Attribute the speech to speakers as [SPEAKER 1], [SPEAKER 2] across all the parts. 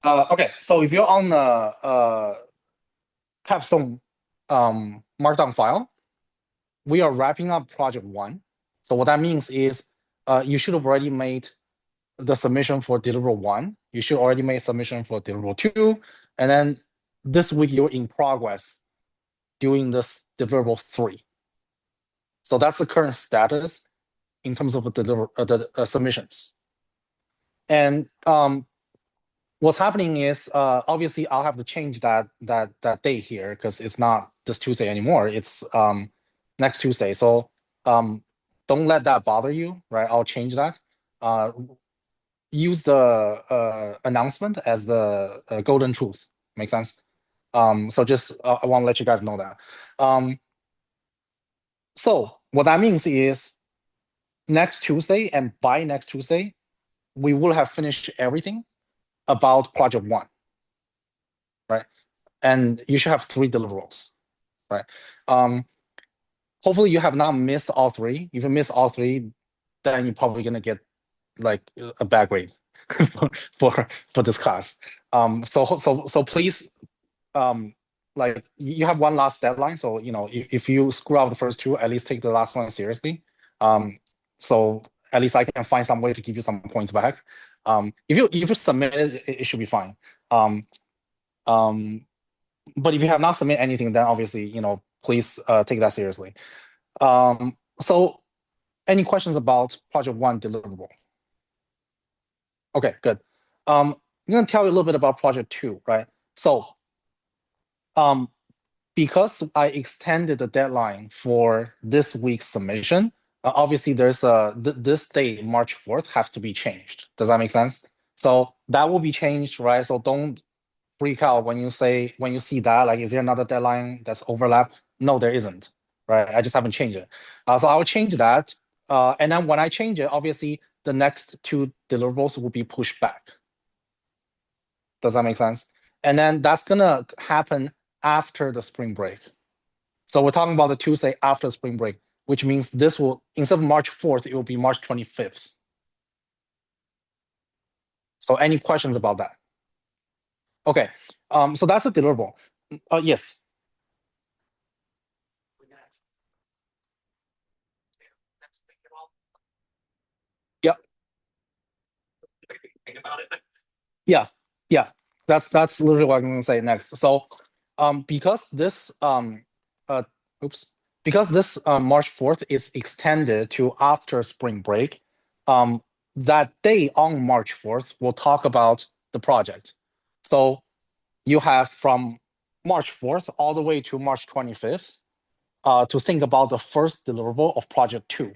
[SPEAKER 1] Okay, so if you're on the capstone markdown file, we are wrapping up project one. So what that means is you should have already made the submission for deliverable one. You should already make submission for deliverable two. And then this week you're in progress doing this deliverable three. So that's the current status in terms of the submissions. And what's happening is obviously I'll have to change that date here because it's not this Tuesday anymore. It's next Tuesday. So don't let that bother you, right? I'll change that. Use the announcement as the golden truth. Make sense? So just I want to let you guys know that. So what that means is next Tuesday and by next Tuesday, we will have finished everything about project one, right? And you should have three deliverables, right? Hopefully you have not missed all three. If you miss all three, then you're probably gonna get like a bad grade for for this class. So please like you have one last deadline. So you know if you screw up the first two, at least take the last one seriously. So at least I can find some way to give you some points back. If you submit it, it should be fine. Um, but if you have not submitted anything, then obviously, please take that seriously. So any questions about project one deliverable? Okay, good. I'm gonna tell you a little bit about project two, right? So because I extended the deadline for this week's submission, obviously there's this date, March 4th, has to be changed. Does that make sense? So that will be changed, right? So don't freak out when you see that, like, is there another deadline that's overlap? No, there isn't, right? I just haven't changed it. So I will change that. And then when I change it, obviously the next two deliverables will be pushed back. Does that make sense? And then that's gonna happen after the spring break. So we're talking about the Tuesday after spring break, which means this will, instead of March 4th, it will be March 25th. So any questions about that? Okay, so that's a deliverable. Yes. Yeah. Yeah. Yeah. That's literally what I'm going to say next. So, because this uh, oops, because this March 4th is extended to after spring break, that day on March 4th, we'll talk about the project. So you have from March 4th all the way to March 25th to think about the first deliverable of project two.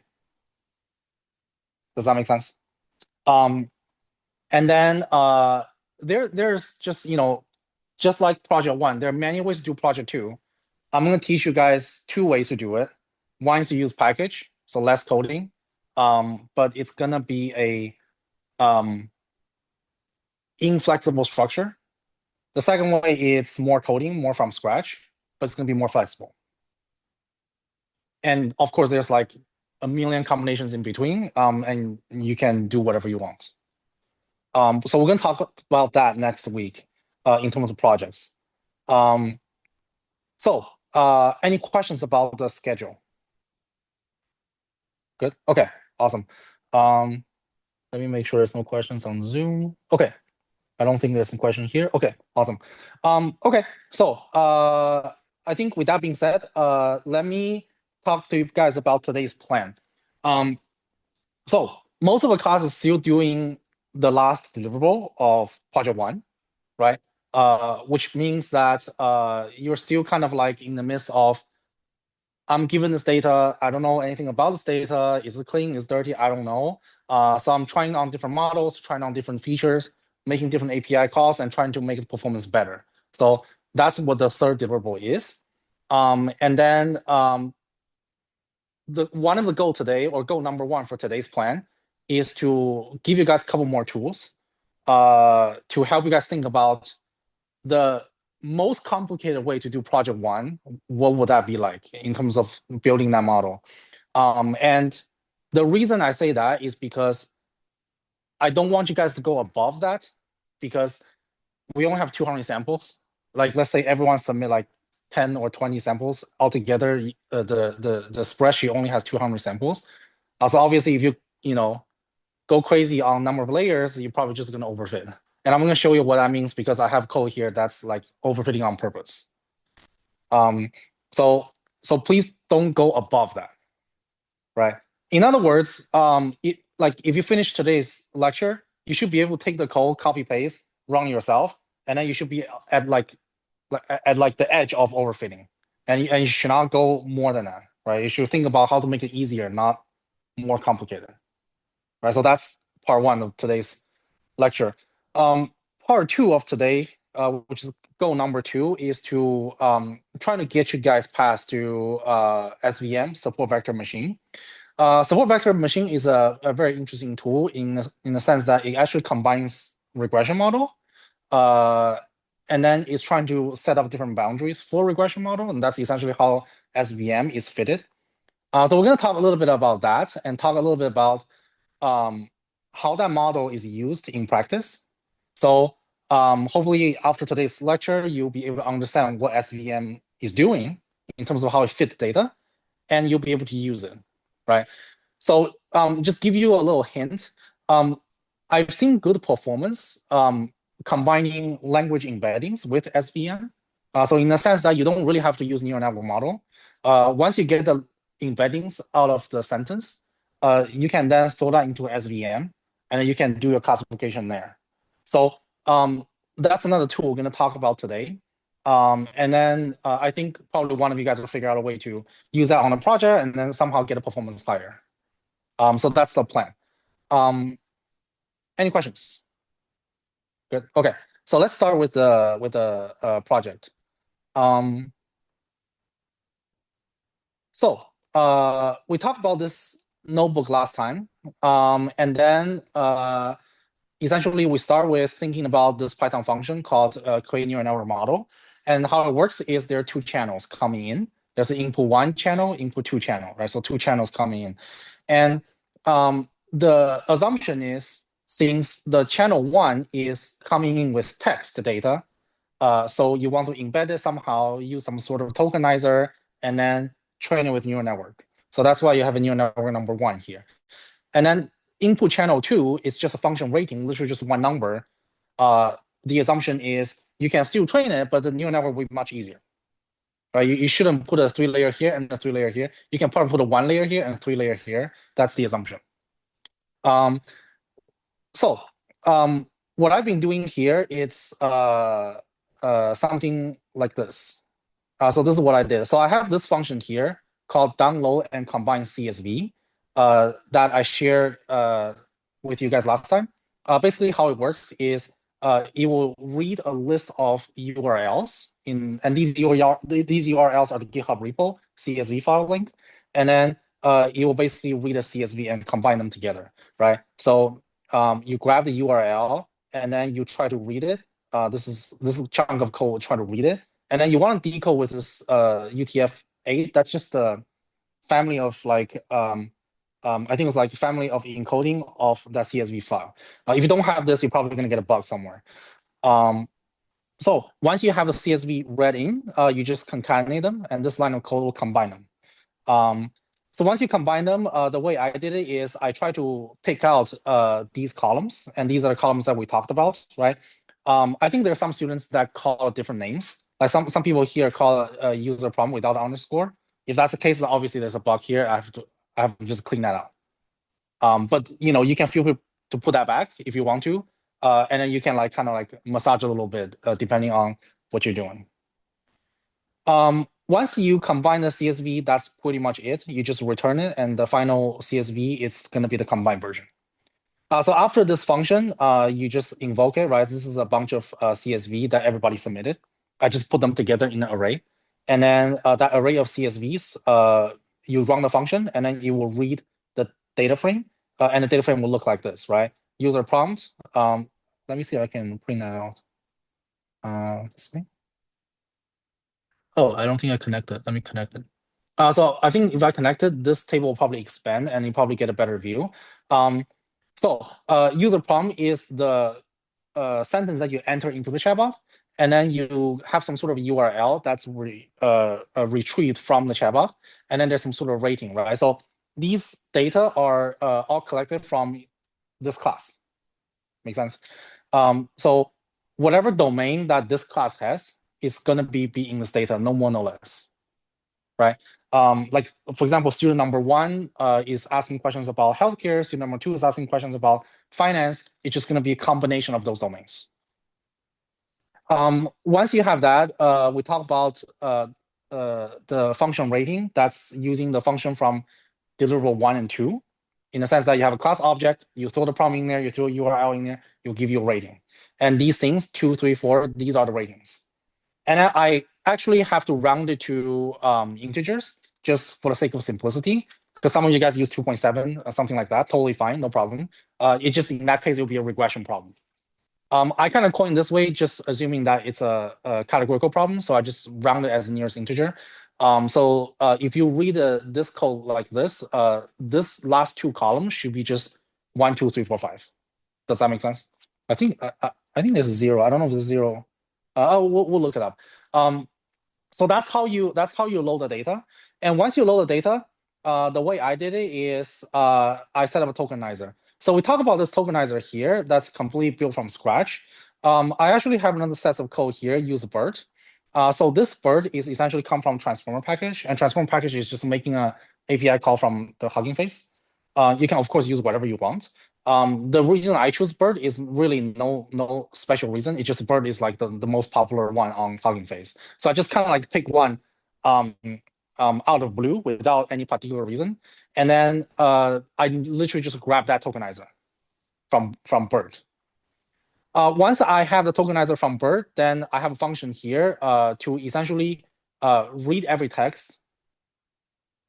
[SPEAKER 1] Does that make sense? And then there's just, just like project one, there are many ways to do project two. I'm going to teach you guys two ways to do it. One is to use package, so less coding, but it's going to be a inflexible structure. The second way is more coding, more from scratch, but it's going to be more flexible. And of course, there's like a million combinations in between, and you can do whatever you want. So we're going to talk about that next week in terms of projects. So any questions about the schedule? Good. Okay, awesome. Let me make sure there's no questions on Zoom. Okay, I don't think there's some question here. Okay, awesome. Okay, so I think with that being said, let me talk to you guys about today's plan. So most of the class is still doing the last deliverable of project one, right? Which means that you're still kind of like in the midst of, I'm given this data, I don't know anything about this data. Is it clean? Is it dirty? I don't know. So I'm trying on different models, trying on different features, making different API calls, and trying to make the performance better. So that's what the third deliverable is. And then one of the goal today, or goal number one for today's plan, is to give you guys a couple more tools to help you guys think about the most complicated way to do project one. What would that be like in terms of building that model? And the reason I say that is because I don't want you guys to go above that, because we only have 200 samples. Like, let's say everyone submit like 10 or 20 samples altogether. The spreadsheet only has 200 samples. So obviously, if you know go crazy on number of layers, you're probably just gonna overfit. And I'm gonna show you what that means because I have code here that's like overfitting on purpose. So please don't go above that, right? In other words, like if you finish today's lecture, you should be able to take the code, copy paste, run yourself, and then you should be at like the edge of overfitting, and you should not go more than that, right? You should think about how to make it easier, not more complicated, right? So that's part one of today's lecture. Part two of today, which is goal number two, is to try to get you guys past to SVM, support vector machine. Support vector machine is a very interesting tool in the sense that it actually combines regression model, and then it's trying to set up different boundaries for regression model, and that's essentially how SVM is fitted. So we're going to talk a little bit about that and talk a little bit about how that model is used in practice. So hopefully after today's lecture, you'll be able to understand what SVM is doing in terms of how it fits data, and you'll be able to use it, right? So just give you a little hint. I've seen good performance combining language embeddings with SVM. So in the sense that you don't really have to use neural network model. Once you get the embeddings out of the sentence, you can then throw that into SVM, and then you can do your classification there. So that's another tool we're going to talk about today. And then I think probably one of you guys will figure out a way to use that on a project and then somehow get a performance higher. So that's the plan. Any questions? Good. Okay. So let's start with the project. So we talked about this notebook last time, and then essentially we start with thinking about this Python function called create neural network model. And how it works is there are two channels coming in. There's an input one channel, input two channel, right? So two channels coming in. And the assumption is since the channel one is coming in with text data, so you want to embed it somehow, use some sort of tokenizer, and then train it with neural network. So that's why you have a neural network number one here. And then input channel two is just a function rating, literally just one number. The assumption is you can still train it, but the neural network will be much easier. Right? You shouldn't put a 3-layer here and a 3-layer here. You can probably put a 1-layer here and a 3-layer here. That's the assumption. So what I've been doing here, it's something like this. So this is what I did. So I have this function here called download and combine CSV that I shared with you guys last time. Basically, how it works is it will read a list of URLs and these URLs are the GitHub repo CSV file link, and then it will basically read a CSV and combine them together, right? So you grab the URL and then you try to read it. This is a chunk of code. Try to read it, and then you want to decode with this UTF-8. That's just the family of like I think it's like family of encoding of that CSV file. If you don't have this, you're probably going to get a bug somewhere. So once you have the CSV read in, you just concatenate them, and this line of code will combine them. So once you combine them, the way I did it is I try to pick out these columns, and these are the columns that we talked about, right? I think there are some students that call it different names. Like some people here call it user problem without an underscore. If that's the case, then obviously there's a bug here. I have to just clean that out. But you can feel free to put that back if you want to, and then you can like kind of like massage a little bit depending on what you're doing. Once you combine the CSV, that's pretty much it. You just return it, and the final CSV is going to be the combined version. So after this function, you just invoke it, right? This is a bunch of CSV that everybody submitted. I just put them together in an array. And then that array of CSVs, you run the function, and then you will read the data frame. And the data frame will look like this, right? User prompt. Let me see if I can print that out. This way. Oh, I don't think I connected. Let me connect it. So I think if I connected, this table will probably expand and you probably get a better view. So user prompt is the sentence that you enter into the chatbot, and then you have some sort of URL that's retrieved from the chatbot, and then there's some sort of rating, right? So these data are all collected from this class. Make sense? So whatever domain that this class has is gonna be in this data, no more, no less, right? Like for example, student number 1 is asking questions about healthcare. Student number 2 is asking questions about finance. It's just gonna be a combination of those domains. Once you have that, we talk about the function rating. That's using the function from deliverable 1 and 2, in the sense that you have a class object, you throw the problem in there, you throw a URL in there, it'll give you a rating. And these things, 2, 3, 4, these are the ratings. And I actually have to round it to integers just for the sake of simplicity, because some of you guys use 2.7 or something like that. Totally fine, no problem. It just, in that case, it will be a regression problem. I kind of coin this way, just assuming that it's a categorical problem. So I just round it as nearest integer. So if you read this code like this last 2 columns should be just 1, 2, 3, 4, 5. Does that make sense? I think there's 0. I don't know if there's 0. We'll look it up. So that's how you load the data. And once you load the data, the way I did it is I set up a tokenizer. So we talk about this tokenizer here that's completely built from scratch. I actually have another set of code here, use BERT. So this BERT is essentially come from transformer package, and transformer package is just making a API call from the Hugging Face. You can of course use whatever you want. The reason I choose BERT is really no special reason. It's just BERT is like the most popular one on Hugging Face. So I just kind of like pick one out of blue without any particular reason. And then I literally just grab that tokenizer from BERT. Once I have the tokenizer from BERT, then I have a function here to essentially read every text.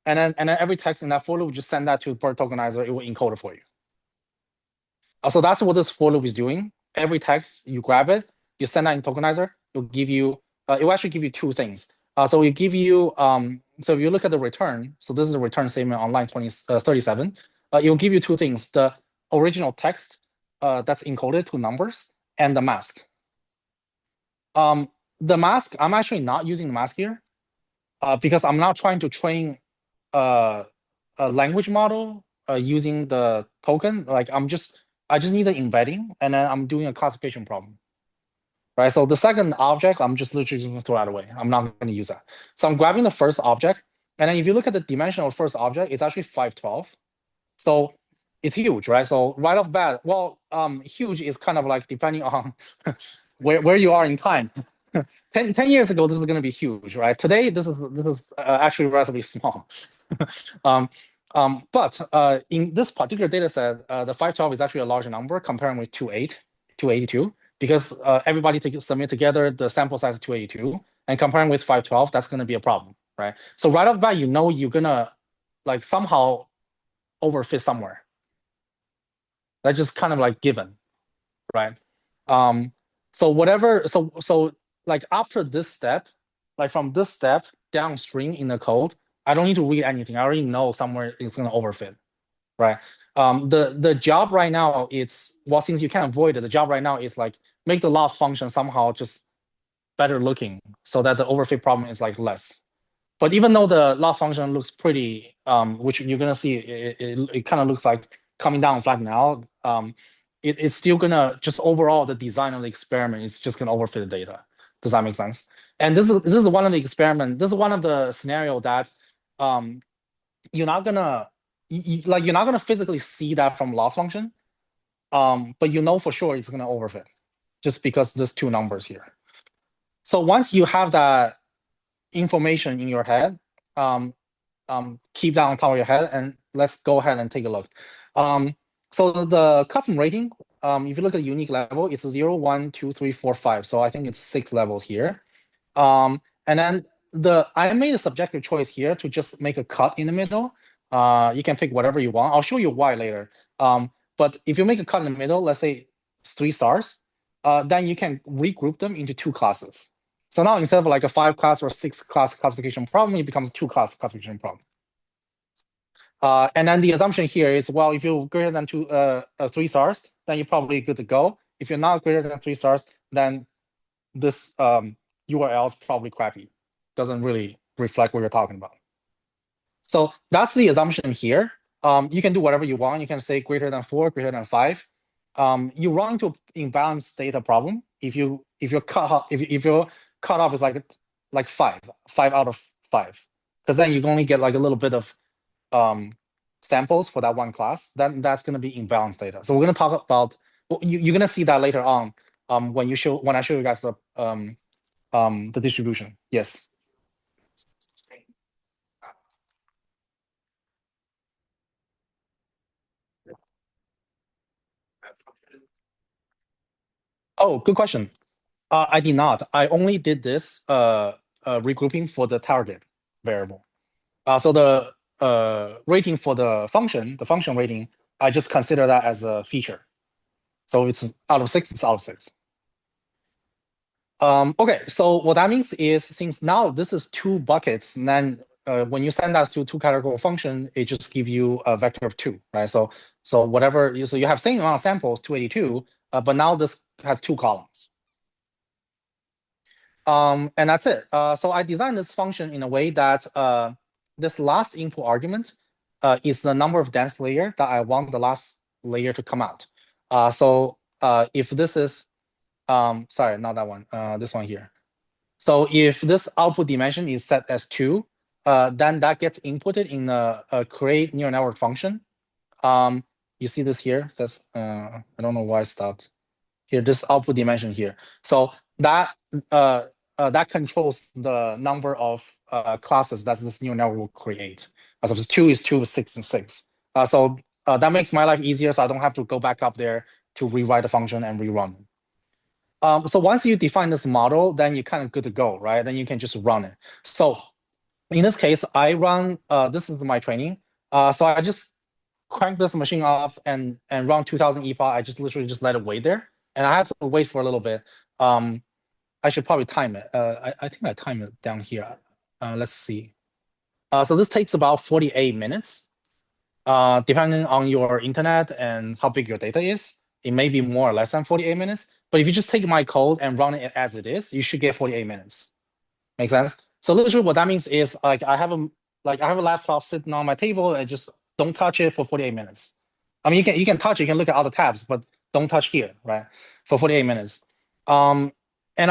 [SPEAKER 1] And then every text in that for loop, just send that to BERT tokenizer, it will encode it for you. So that's what this for loop is doing. Every text, you grab it, you send that in tokenizer, it'll give you, it will actually give you 2 things. So it give you, so if you look at the return, so this is the return statement on line 37, it will give you 2 things, the original text that's encoded to numbers and the mask. The mask, I'm actually not using the mask here because I'm not trying to train a language model using the token. Like I just need the embedding, and then I'm doing a classification problem. Right, so the second object, I'm just literally going to throw that away. I'm not going to use that. So I'm grabbing the first object, and then if you look at the dimension of the first object, it's actually 512. So it's huge, right? So right off bat, well, huge is kind of like depending on where you are in time. 10 years ago, this is going to be huge, right? Today, this is actually relatively small. But in this particular data set, the 512 is actually a larger number comparing with 282, because everybody submit together, the sample size is 282, and comparing with 512, that's going to be a problem, right? So right off the bat, you know you're going to like somehow overfit somewhere. That's just kind of like given, right? So whatever, so like after this step, like from this step downstream in the code, I don't need to read anything. I already know somewhere it's going to overfit, right? The job right now, it's, well, since you can't avoid it, the job right now is like make the loss function somehow just better looking so that the overfit problem is like less. But even though the loss function looks pretty, which you're gonna see, it kind of looks like coming down flat now. It's still gonna just overall the design of the experiment is just gonna overfit the data. Does that make sense? And this is one of the experiment. This is one of the scenario that you're not gonna you're not gonna physically see that from loss function, but you know for sure it's gonna overfit just because there's 2 numbers here. So once you have that information in your head, keep that on top of your head, and let's go ahead and take a look. So the custom rating, if you look at the unique level, it's 0, 1, 2, 3, 4, 5. So I think it's 6 levels here. And then I made a subjective choice here to just make a cut in the middle. You can pick whatever you want. I'll show you why later. But if you make a cut in the middle, let's say 3 stars, then you can regroup them into 2 classes. So now instead of like a 5-class or 6-class classification problem, it becomes 2-class classification problem. And then the assumption here is, well, if you're greater than 3 stars, then you're probably good to go. If you're not greater than 3 stars, then this URL is probably crappy. Doesn't really reflect what you're talking about. So that's the assumption here. You can do whatever you want. You can say greater than 4, greater than 5. You run into imbalanced data problem if your cutoff if your cutoff is like 5 out of 5, because then you only get like a little bit of samples for that one class. Then that's going to be imbalanced data. So we're going to talk about, well, you're going to see that later on when I show you guys the distribution. Yes. Oh, good question. I did not. I only did this regrouping for the target variable. So the rating for the function rating, I just consider that as a feature. So it's out of 6, it's out of 6. Okay, so what that means is, since now this is 2 buckets, and then when you send that to 2 categorical function, it just give you a vector of 2, right? So whatever, so you have same amount of samples, 282, but now this has 2 columns. And that's it. So I designed this function in a way that this last input argument is the number of dense layer that I want the last layer to come out. So if this is, sorry, not that one, this one here. So if this output dimension is set as 2, then that gets inputted in a create neural network function. You see this here? That's I don't know why I stopped. Here, this output dimension here. So that controls the number of classes that this neural network will create. So if 2 is 2, 6 and 6. So that makes my life easier, so I don't have to go back up there to rewrite the function and rerun it. So once you define this model, then you're kind of good to go, right? Then you can just run it. So in this case, I run, this is my training. So I just crank this machine off and run 2000 epoch. I just literally just let it wait there. And I have to wait for a little bit. I should probably time it. I think I time it down here. Let's see. So this takes about 48 minutes. Depending on your internet and how big your data is, it may be more or less than 48 minutes. But if you just take my code and run it as it is, you should get 48 minutes. Make sense? So literally what that means is like I have a laptop sitting on my table and just don't touch it for 48 minutes. I mean, you can touch it, you can look at other tabs, but don't touch here, right? For 48 minutes. And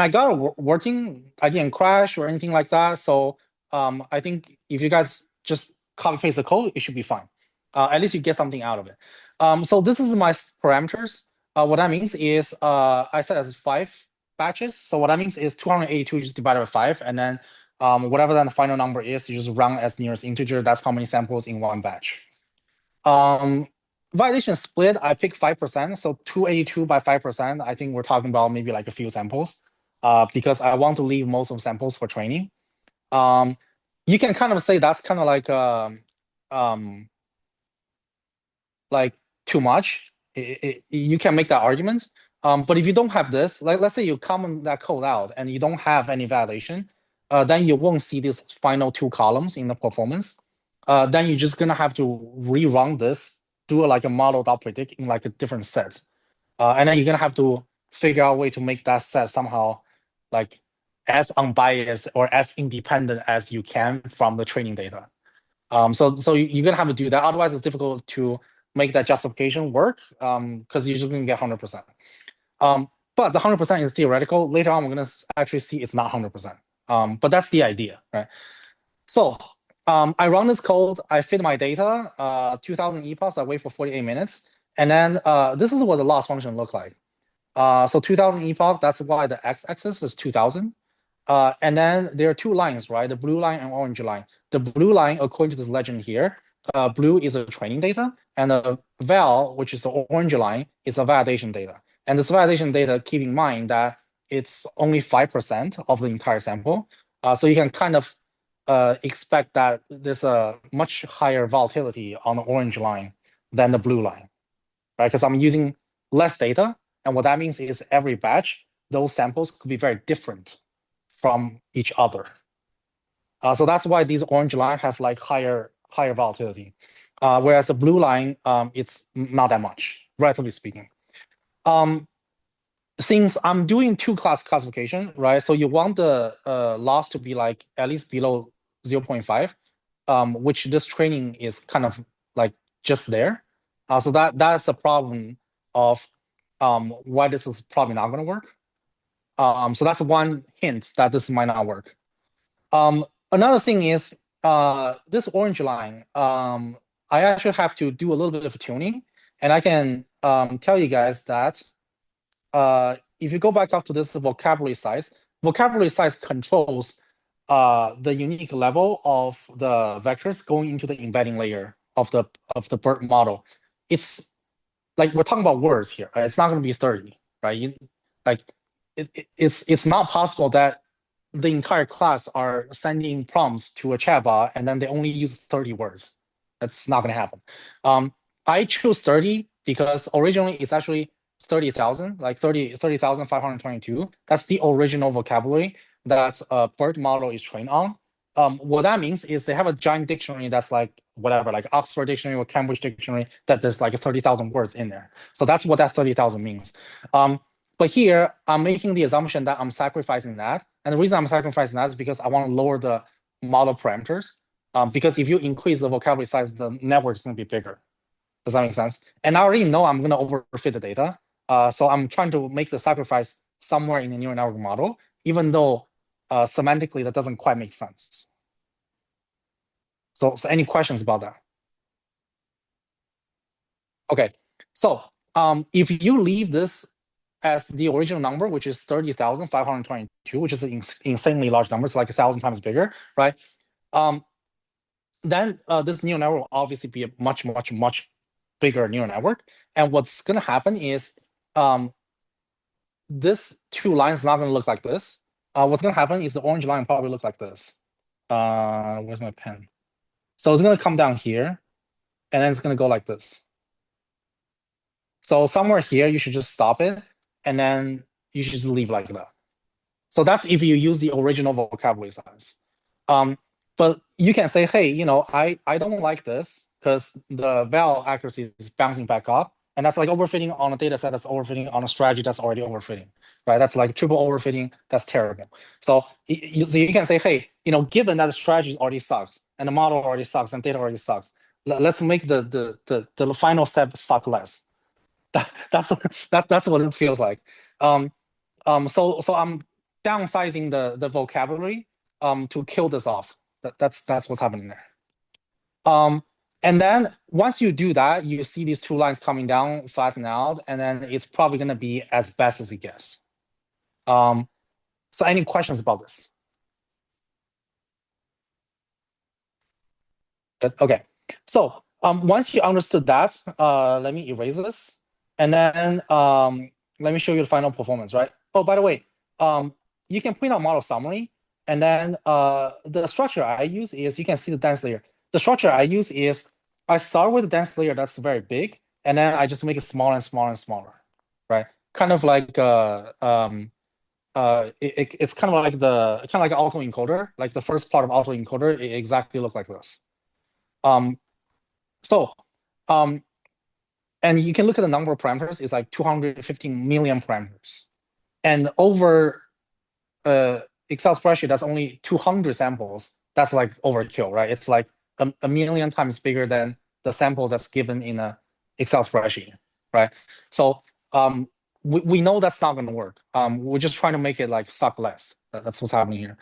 [SPEAKER 1] I got it working. I didn't crash or anything like that. So I think if you guys just copy paste the code, it should be fine. At least you get something out of it. So this is my parameters. What that means is I set as 5 batches. So what that means is 282 just divided by 5, and then whatever then the final number is, you just round as nearest integer. That's how many samples in one batch. Validation split, I pick 5%. So 282 by 5%, I think we're talking about maybe like a few samples because I want to leave most of the samples for training. You can kind of say that's kind of like too much. You can make that argument. But if you don't have this, like let's say you comment that code out and you don't have any validation, then you won't see these final 2 columns in the performance. Then you're just gonna have to rerun this, do like a model.predict in like a different set. And then you're gonna have to figure out a way to make that set somehow like as unbiased or as independent as you can from the training data. So you're gonna have to do that. Otherwise, it's difficult to make that justification work because you're just gonna get 100%. But the 100% is theoretical. Later on, we're gonna actually see it's not 100%. But that's the idea, right? So I run this code, I fit my data, 2000 epochs, I wait for 48 minutes. And then this is what the loss function look like. So 2000 epoch, that's why the x-axis is 2000. And then there are 2 lines, right? The blue line and orange line. The blue line, according to this legend here, blue is a training data, and the val, which is the orange line, is a validation data. And this validation data, keep in mind that it's only 5% of the entire sample. So you can kind of expect that there's a much higher volatility on the orange line than the blue line, right? Because I'm using less data, and what that means is every batch, those samples could be very different from each other. So that's why these orange lines have like higher volatility, whereas the blue line, it's not that much, relatively speaking. since I'm doing two-class classification, right? So you want the loss to be like at least below 0.5, which this training is kind of like just there. So that's the problem of why this is probably not going to work. So that's one hint that this might not work. Another thing is this orange line. I actually have to do a little bit of tuning, and I can tell you guys that if you go back up to this vocabulary size controls the unique level of the vectors going into the embedding layer of the BERT model. It's like we're talking about words here, right? It's not going to be 30, right? Like it's not possible that the entire class are sending prompts to a chatbot and then they only use 30 words. That's not going to happen. I chose 30 because originally it's actually 30,000, like 30,522. That's the original vocabulary that a BERT model is trained on. What that means is they have a giant dictionary that's like whatever, like Oxford Dictionary or Cambridge Dictionary, that there's like 30,000 words in there. So that's what that 30,000 means. But here, I'm making the assumption that I'm sacrificing that. And the reason I'm sacrificing that is because I want to lower the model parameters. Because if you increase the vocabulary size, the network is going to be bigger. Does that make sense? And I already know I'm going to overfit the data. So I'm trying to make the sacrifice somewhere in the neural network model, even though semantically that doesn't quite make sense. So any questions about that? Okay, so if you leave this as the original number, which is 30,522, which is an insanely large number, it's like 1,000 times bigger, right? Then this neural network will obviously be a much, much, much bigger neural network. And what's going to happen is this two lines not going to look like this. What's going to happen is the orange line probably look like this. Where's my pen? So it's going to come down here, and then it's going to go like this. So somewhere here, you should just stop it, and then you should just leave like that. So that's if you use the original vocabulary size. But you can say, hey, I don't like this because the val accuracy is bouncing back up. And that's like overfitting on a data set that's overfitting on a strategy that's already overfitting, right? That's like triple overfitting. That's terrible. So you can say, hey, given that the strategy already sucks and the model already sucks and data already sucks, let's make the final step suck less. That's what it feels like. So I'm downsizing the vocabulary to kill this off. That's what's happening there. And then once you do that, you see these two lines coming down, flatten out, and then it's probably going to be as best as it gets. So any questions about this? Good. Okay. So once you understood that, let me erase this. And then let me show you the final performance, right? Oh, by the way, you can print out model summary. And then the structure I use is, you can see the dense layer. The structure I use is, I start with the dense layer that's very big, and then I just make it smaller and smaller and smaller, right? Kind of like it's kind of like an autoencoder. Like the first part of autoencoder, it exactly looks like this. And you can look at the number of parameters. It's like 215 million parameters, and over Excel spreadsheet that's only 200 samples. That's like overkill, right? It's like a million times bigger than the samples that's given in a Excel spreadsheet, right? So we know that's not going to work. We're just trying to make it like suck less. That's what's happening here.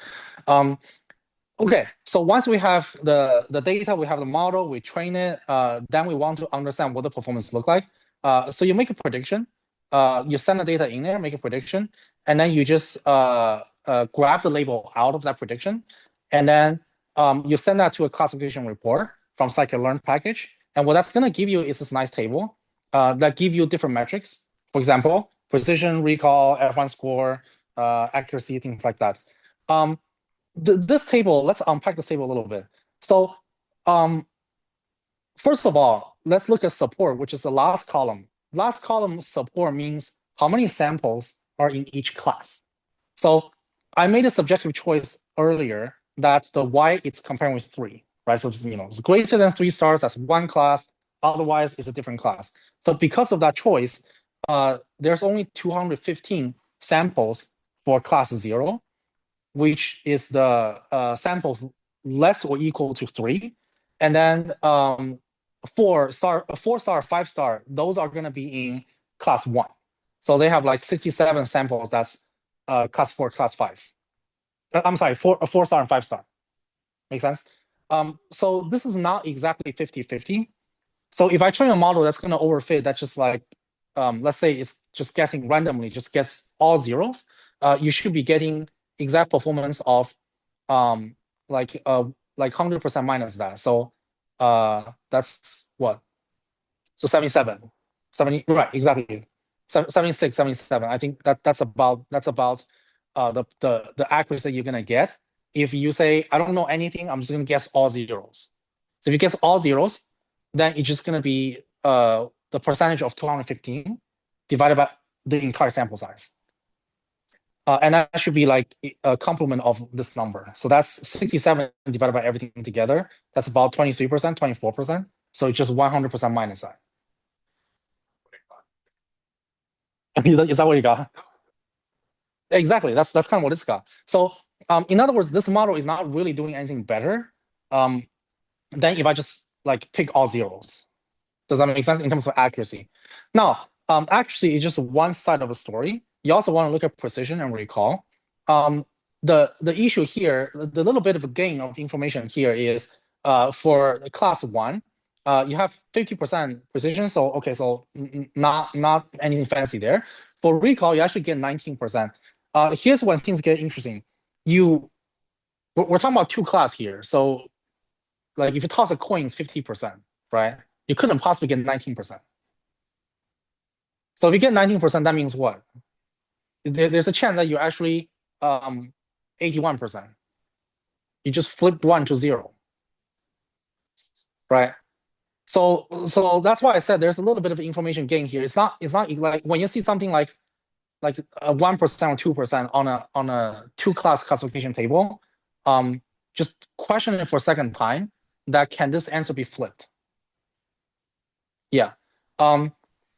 [SPEAKER 1] Okay, so once we have the data, we have the model, we train it, then we want to understand what the performance look like. So you make a prediction, you send the data in there, make a prediction, and then you just grab the label out of that prediction, and then you send that to a classification report from scikit-learn package. And what that's going to give you is this nice table that give you different metrics. For example, precision, recall, F1 score, accuracy, things like that. This table, let's unpack this table a little bit. So first of all, let's look at support, which is the last column. Last column support means how many samples are in each class. So I made a subjective choice earlier that the Y it's comparing with 3, right? So it's greater than 3 stars, that's one class. Otherwise, it's a different class. So because of that choice, there's only 215 samples for class 0, which is the samples less or equal to 3. And then 4-star, 4-star, 5-star, those are going to be in class 1. So they have like 67 samples. That's class 4, class 5. I'm sorry, 4-star and 5-star. Make sense? So this is not exactly 50-50. So if I train a model that's going to overfit, that's just like, let's say it's just guessing randomly, just guess all zeros, you should be getting exact performance of like 100% minus that. So that's what? So 77, 70, right, exactly. 76, 77. I think that's about the accuracy you're gonna get. If you say, I don't know anything, I'm just gonna guess all zeros. So if you guess all zeros, then it's just gonna be the percentage of 215 divided by the entire sample size. And that should be like a complement of this number. So that's 67 divided by everything together. That's about 23%, 24%. So it's just 100% minus that. Is that what you got? Exactly. That's kind of what it's got. So in other words, this model is not really doing anything better than if I just like pick all zeros. Does that make sense in terms of accuracy? Now, accuracy is just one side of a story. You also want to look at precision and recall. The issue here, the little bit of a gain of information here is for class 1, you have 50% precision. So okay, so not anything fancy there. For recall, you actually get 19%. Here's when things get interesting. We're talking about 2 class here. So like if you toss a coin, it's 50%, right? You couldn't possibly get 19%. So if you get 19%, that means what? There's a chance that you're actually 81%. You just flipped 1 to 0, right? So that's why I said there's a little bit of information gain here. It's not like when you see something like a 1% or 2% on a 2-class classification table, just question it for a second time that can this answer be flipped? Yeah.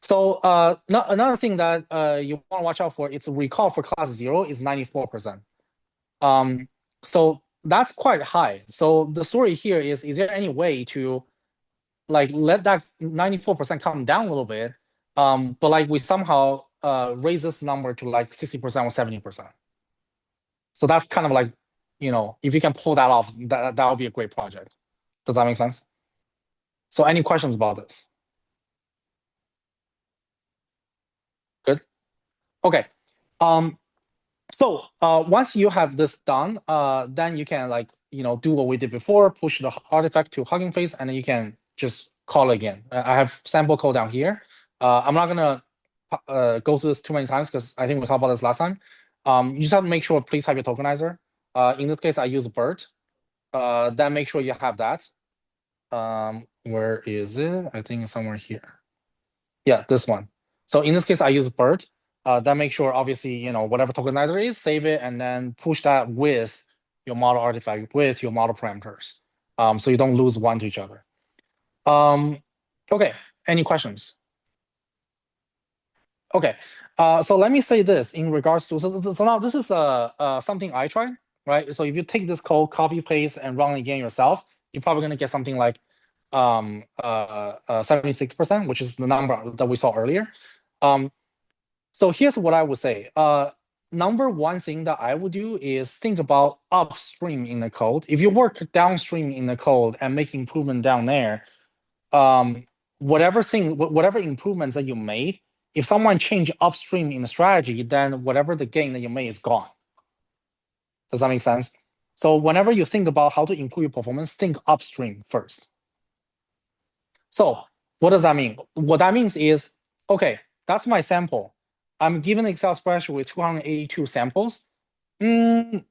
[SPEAKER 1] So another thing that you want to watch out for, it's recall for class 0 is 94%. So that's quite high. So the story here is there any way to like let that 94% come down a little bit, but like we somehow raise this number to like 60% or 70%. So that's kind of like, if you can pull that off, that would be a great project. Does that make sense? So any questions about this? Good. Okay. So once you have this done, then you can like do what we did before, push the artifact to Hugging Face, and then you can just call again. I have sample code down here. I'm not gonna go through this too many times because I think we talked about this last time. You just have to make sure please have your tokenizer. In this case, I use BERT. Then make sure you have that. Where is it? I think it's somewhere here. Yeah, this one. So in this case, I use BERT. Then make sure, obviously, whatever tokenizer is, save it, and then push that with your model artifact, with your model parameters. So you don't lose one to each other. Okay, any questions? Okay, so let me say this in regards to, so now this is something I tried, right? So if you take this code, copy, paste, and run it again yourself, you're probably gonna get something like 76%, which is the number that we saw earlier. So here's what I would say. Number one thing that I would do is think about upstream in the code. If you work downstream in the code and make improvement down there, whatever improvements that you made, if someone change upstream in the strategy, then whatever the gain that you made is gone. Does that make sense? So whenever you think about how to improve your performance, think upstream first. So what does that mean? What that means is, okay, that's my sample. I'm given an Excel spreadsheet with 282 samples. Do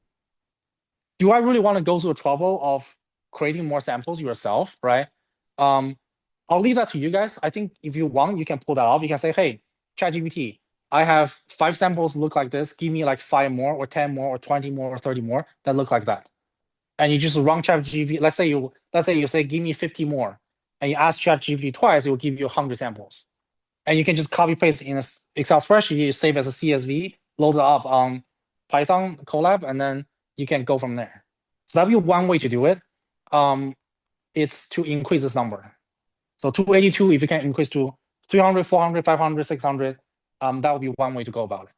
[SPEAKER 1] I really want to go through the trouble of creating more samples yourself, right? I'll leave that to you guys. I think if you want, you can pull that off. You can say, hey, ChatGPT, I have 5 samples look like this. Give me like 5 more or 10 more or 20 more or 30 more that look like that. And you just run ChatGPT. Let's say you say, give me 50 more. And you ask ChatGPT twice, it will give you 100 samples. and you can just copy paste in a Excel spreadsheet, you save as a CSV, load it up on Python Colab, and then you can go from there. So that'd be one way to do it. It's to increase this number. So 282, if you can increase to 300, 400, 500, 600, that would be one way to go about it.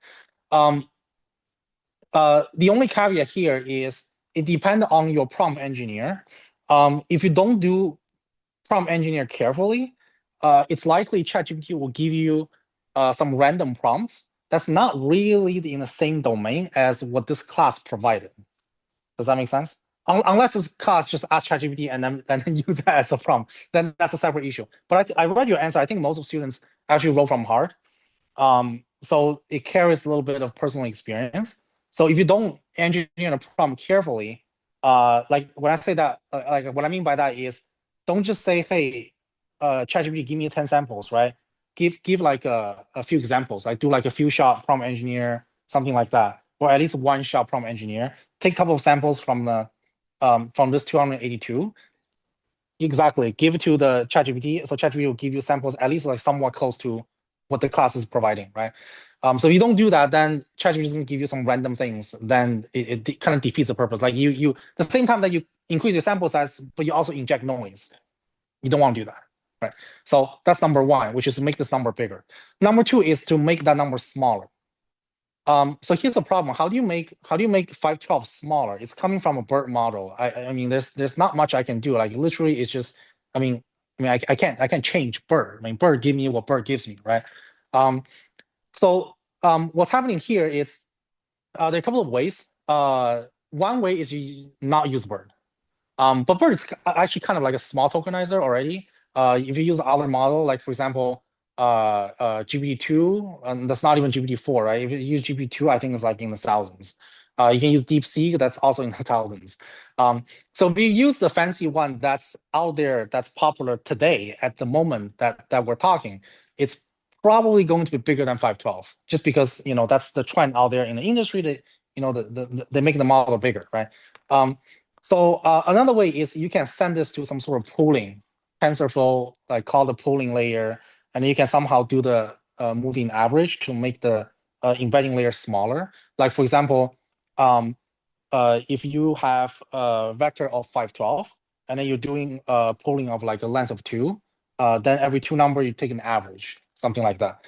[SPEAKER 1] The only caveat here is it depends on your prompt engineer. If you don't do prompt engineer carefully, it's likely ChatGPT will give you some random prompts that's not really in the same domain as what this class provided. Does that make sense? Unless this class just ask ChatGPT and then use that as a prompt, then that's a separate issue. But I read your answer. I think most of students actually wrote from heart. So it carries a little bit of personal experience. So if you don't engineer a prompt carefully, like when I say that, like what I mean by that is, don't just say, hey, ChatGPT, give me 10 samples, right? Give like a few examples, like do like a few shot prompt engineer, something like that, or at least one shot prompt engineer. Take a couple of samples from this 282. Exactly. Give it to the ChatGPT. So ChatGPT will give you samples at least like somewhat close to what the class is providing, right? So if you don't do that, then ChatGPT is going to give you some random things. Then it kind of defeats the purpose. Like you the same time that you increase your sample size, but you also inject noise. You don't want to do that, right? So that's number one, which is to make this number bigger. Number two is to make that number smaller. So here's the problem. How do you make 512 smaller? It's coming from a BERT model. I mean, there's not much I can do. Like literally, it's just, I can't change BERT. I mean, BERT give me what BERT gives me, right? What's happening here is there are a couple of ways. One way is you not use BERT. But BERT is actually kind of like a small tokenizer already. If you use other model, like for example, GPT-2, and that's not even GPT-4, right? If you use GPT-2, I think it's like in the thousands. You can use DeepSeek, that's also in the thousands. So if you use the fancy one that's out there, that's popular today at the moment that we're talking, it's probably going to be bigger than 512, just because that's the trend out there in the industry. That they make the model bigger, right? Another way is you can send this to some sort of pooling TensorFlow, like call the pooling layer, and you can somehow do the moving average to make the embedding layer smaller. Like for example, if you have a vector of 512, and then you're doing pooling of like a length of 2, then every 2 number you take an average, something like that.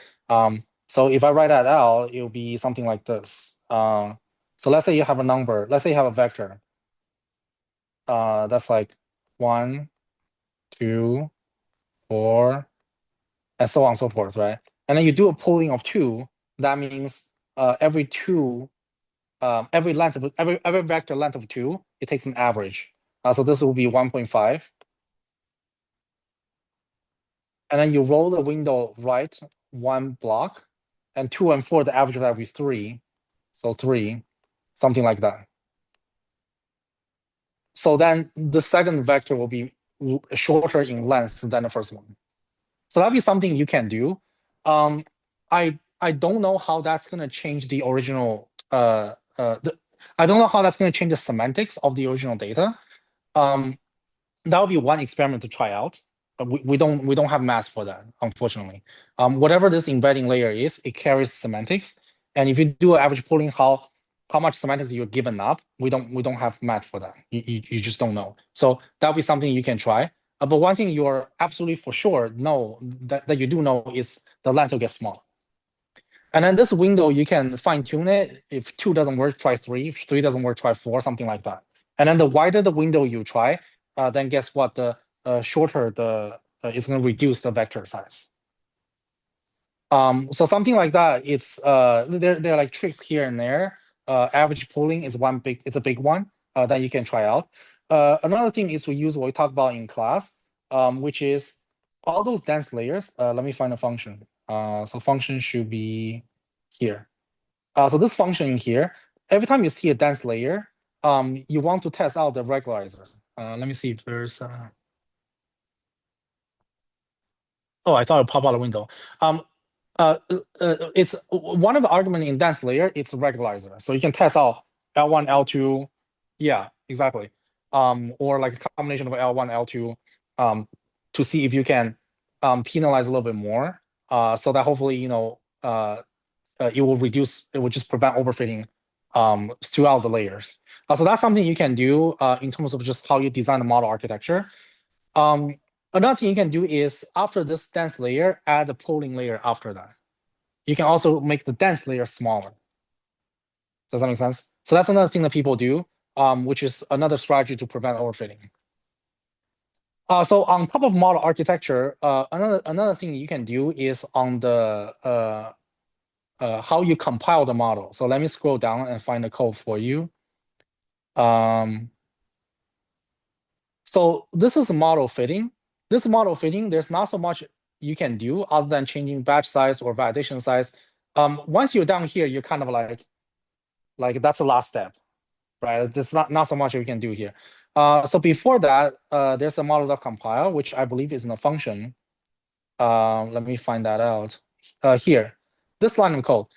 [SPEAKER 1] So if I write that out, it'll be something like this. So let's say you have a number, let's say you have a vector that's like 1, 2, 4, and so on and so forth, right? And then you do a pooling of 2. That means every vector length of 2, it takes an average. So this will be 1.5. And then you roll the window right 1 block, and 2 and 4, the average of that will be 3. So 3, something like that. So then the second vector will be shorter in length than the first one. So that'd be something you can do. I don't know how that's gonna change the original. I don't know how that's gonna change the semantics of the original data. That would be one experiment to try out. But we don't have math for that, unfortunately. Whatever this embedding layer is, it carries semantics. And if you do average pooling, how much semantics you're given up, we don't have math for that. You just don't know. So that'll be something you can try. But one thing you're absolutely for sure know that you do know is the length will get smaller. And then this window, you can fine tune it. If 2 doesn't work, try 3. If 3 doesn't work, try 4, something like that. And then the wider the window you try, then guess what? The shorter the it's going to reduce the vector size. So something like that. It's there are like tricks here and there. Average pooling is it's a big one that you can try out. Another thing is we use what we talked about in class, which is all those dense layers. Let me find a function. So function should be here. So this function in here, every time you see a dense layer, you want to test out the regularizer. Let me see if there's. Oh, I thought it popped out the window. It's one of the argument in dense layer. It's a regularizer, so you can test out L1, L2. Yeah, exactly. Or like a combination of L1, L2, to see if you can penalize a little bit more so that hopefully, it will reduce, it will just prevent overfitting throughout the layers. So that's something you can do in terms of just how you design the model architecture. Another thing you can do is after this dense layer, add a pooling layer after that. You can also make the dense layer smaller. Does that make sense? So that's another thing that people do, which is another strategy to prevent overfitting. So on top of model architecture, another thing you can do is on the how you compile the model. So let me scroll down and find the code for you. So this is model fitting. This model fitting, there's not so much you can do other than changing batch size or validation size. Once you're down here, you're kind of like that's the last step, right? There's not so much we can do here. So before that, there's a model.compile, which I believe is in a function. Let me find that out. Here, this line of code.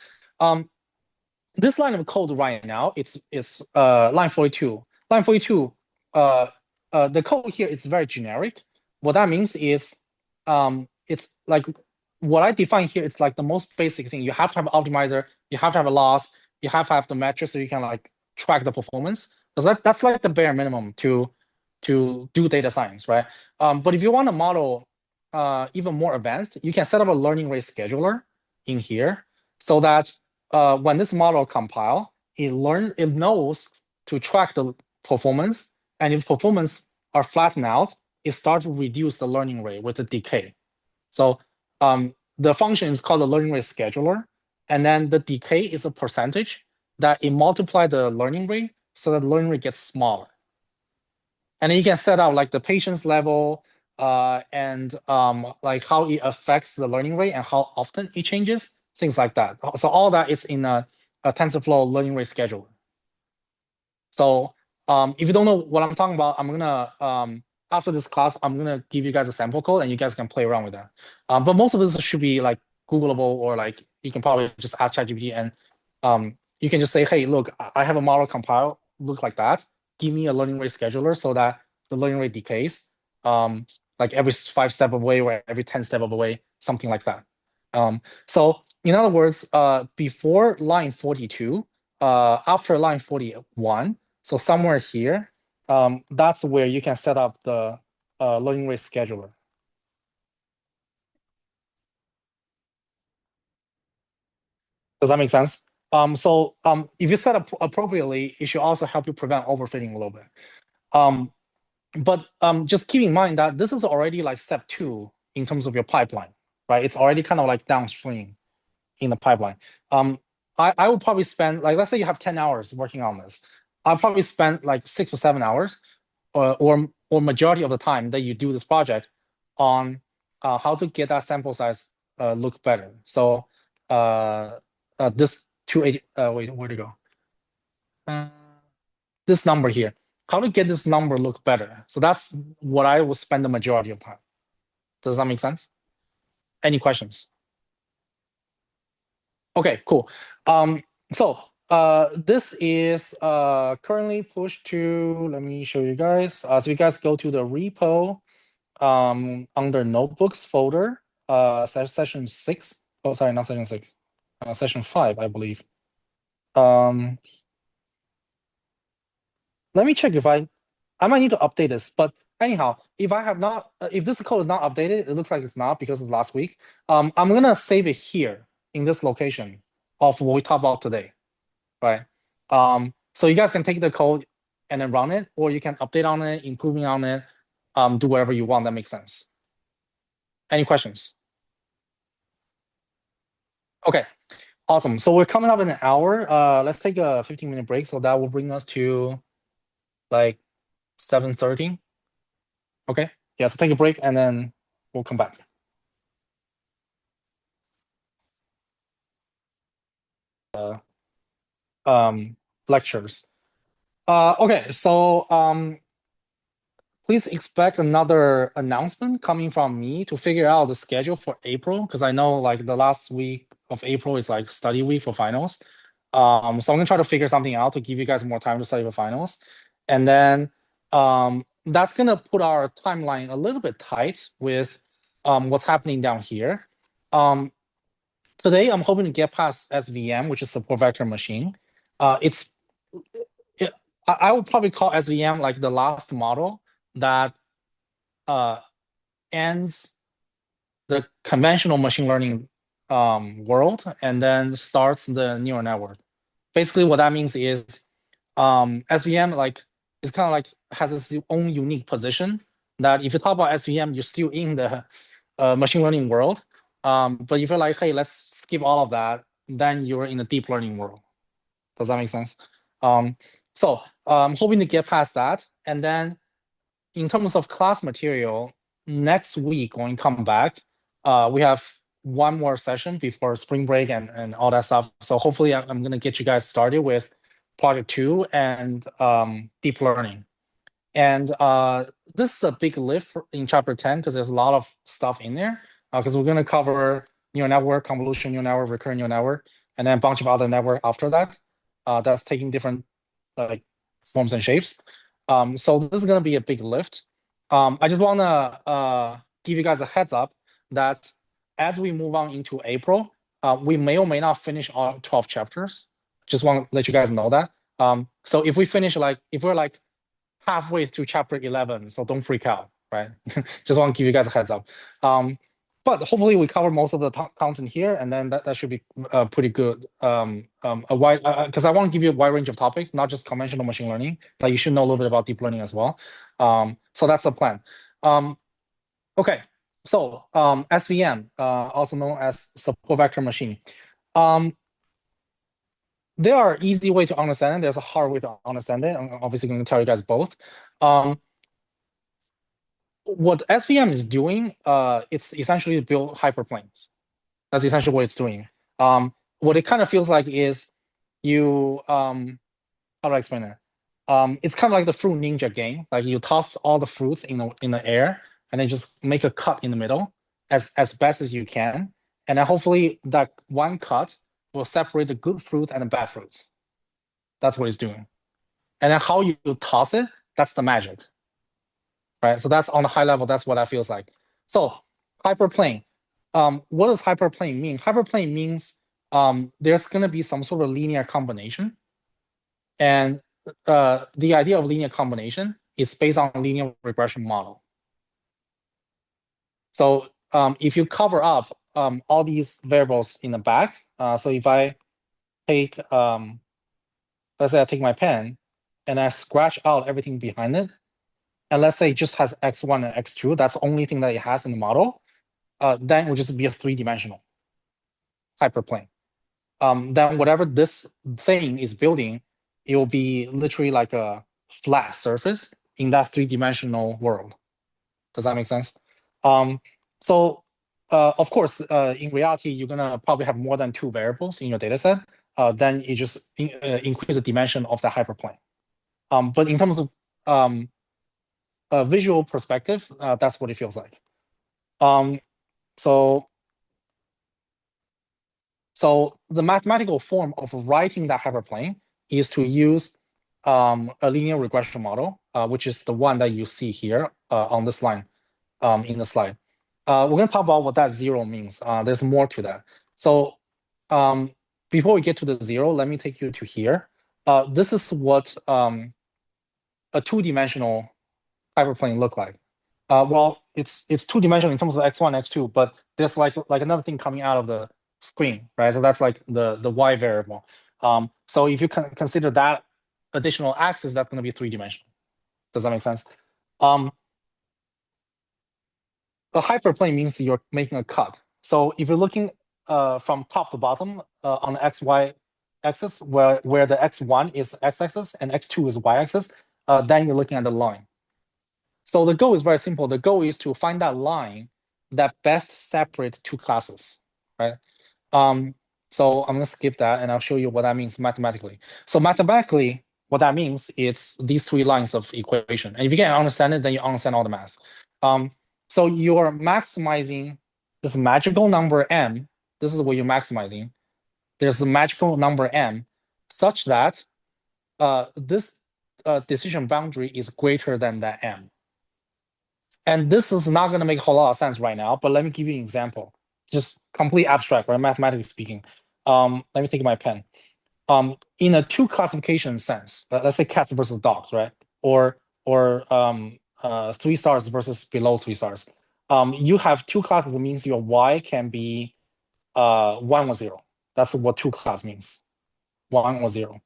[SPEAKER 1] This line of code right now, it's line 42. Line 42, the code here is very generic. What that means is, it's like what I define here. It's like the most basic thing. You have to have an optimizer. You have to have a loss. You have to have the metrics so you can like track the performance. Because that's like the bare minimum to do data science, right? But if you want to model even more advanced, you can set up a learning rate scheduler in here so that when this model compile, it knows to track the performance, and if performance are flattened out, it starts to reduce the learning rate with the decay. So the function is called the learning rate scheduler, and then the decay is a percentage that it multiply the learning rate so that the learning rate gets smaller. And then you can set out like the patience level and like how it affects the learning rate and how often it changes, things like that. So all that is in a TensorFlow learning rate scheduler. So if you don't know what I'm talking about, I'm gonna after this class, I'm gonna give you guys a sample code and you guys can play around with that. But most of this should be like Googleable, or like you can probably just ask ChatGPT and you can just say, hey, look, I have a model compile, look like that. Give me a learning rate scheduler so that the learning rate decays, like every 5 step away or every 10 step away, something like that. So in other words, before line 42, after line 41, so somewhere here, that's where you can set up the learning rate scheduler. Does that make sense? So if you set up appropriately, it should also help you prevent overfitting a little bit. But just keep in mind that this is already like step 2 in terms of your pipeline, right? It's already kind of like downstream in the pipeline. I would probably spend, like, let's say you have 10 hours working on this. I'll probably spend like 6 or 7 hours or majority of the time that you do this project on how to get that sample size look better. So this 280, wait, where'd it go? This number here, how to get this number look better. So that's what I will spend the majority of time. Does that make sense? Any questions? Okay, cool. So this is currently pushed to, let me show you guys. So you guys go to the repo under notebooks folder, session 6. Oh, sorry, not session 6. Session 5, I believe. Let me check if I might need to update this, but anyhow, if I have not, if this code is not updated, it looks like it's not because of last week. I'm gonna save it here in this location of what we talked about today, right? So you guys can take the code and then run it, or you can update on it, improving on it, do whatever you want that makes sense. Any questions? Okay, awesome. So we're coming up in an hour. Let's take a 15-minute break. So that will bring us to like 7:30. Okay. Yeah, so take a break and then we'll come back. Lectures. Okay, so please expect another announcement coming from me to figure out the schedule for April, because I know like the last week of April is like study week for finals. So I'm gonna try to figure something out to give you guys more time to study for finals. And then that's gonna put our timeline a little bit tight with what's happening down here. Today I'm hoping to get past SVM, which is support vector machine. It's it, I would probably call SVM like the last model that ends the conventional machine learning world and then starts the neural network. Basically, what that means is SVM like it's kind of like has its own unique position that if you talk about SVM, you're still in the machine learning world. But if you're like, hey, let's skip all of that, then you're in the deep learning world. Does that make sense? So I'm hoping to get past that. And then in terms of class material, next week when we come back, we have one more session before spring break and all that stuff. So hopefully I'm going to get you guys started with project 2 and deep learning. And this is a big lift in chapter 10 because there's a lot of stuff in there. Because we're going to cover neural network, convolution neural network, recurrent neural network, and then a bunch of other network after that. That's taking different like forms and shapes. So this is going to be a big lift. I just want to give you guys a heads up that as we move on into April, we may or may not finish all 12 chapters. Just want to let you guys know that. So if we finish if we're like halfway through chapter 11, so don't freak out, right? Just want to give you guys a heads up. But hopefully we cover most of the content here, and then that should be pretty good. A wide because I want to give you a wide range of topics, not just conventional machine learning, but you should know a little bit about deep learning as well. So that's the plan. Okay, so SVM, also known as support vector machine. There are easy way to understand it. There's a hard way to understand it. I'm obviously going to tell you guys both. What SVM is doing, it's essentially to build hyperplanes. That's essentially what it's doing. What it kind of feels like is you, how do I explain it? It's kind of like the fruit ninja game. Like you toss all the fruits in the air and then just make a cut in the middle as best as you can. And then hopefully that one cut will separate the good fruits and the bad fruits. That's what it's doing. And then how you toss it, that's the magic. Right? So that's on a high level, that's what that feels like. So hyperplane. What does hyperplane mean? Hyperplane means there's going to be some sort of linear combination. And the idea of linear combination is based on linear regression model. So if you cover up all these variables in the back, so if I take, let's say I take my pen and I scratch out everything behind it, and let's say it just has x1 and x2, that's the only thing that it has in the model, then it will just be a three-dimensional hyperplane. Then whatever this thing is building, it will be literally like a flat surface in that three-dimensional world. Does that make sense? So of course, in reality, you're gonna probably have more than two variables in your data set. Then you just increase the dimension of the hyperplane. But in terms of a visual perspective, that's what it feels like. So the mathematical form of writing that hyperplane is to use a linear regression model, which is the one that you see here on this line in the slide. We're going to talk about what that zero means. There's more to that. So before we get to the zero, let me take you to here. This is what a two-dimensional hyperplane look like. Well, it's two-dimensional in terms of x1, x2, but there's like another thing coming out of the screen, right? So that's like the y variable. So if you can consider that additional axis, that's going to be three-dimensional. Does that make sense? A hyperplane means you're making a cut. So if you're looking from top to bottom on the xy axis, where the x1 is x-axis and x2 is y-axis, then you're looking at the line. So the goal is very simple. The goal is to find that line that best separate two classes, right? So I'm going to skip that and I'll show you what that means mathematically. So mathematically, what that means is these three lines of equation. And if you can understand it, then you understand all the math. So you're maximizing this magical number m. This is what you're maximizing. There's a magical number m such that this decision boundary is greater than that m. And this is not going to make a whole lot of sense right now, but let me give you an example. just complete abstract, right? Mathematically speaking. Let me take my pen. In a two classification sense, let's say cats versus dogs, right? Or 3 stars versus below 3 stars. You have two classes. It means your y can be 1 or 0. That's what two class means, 1 or 0.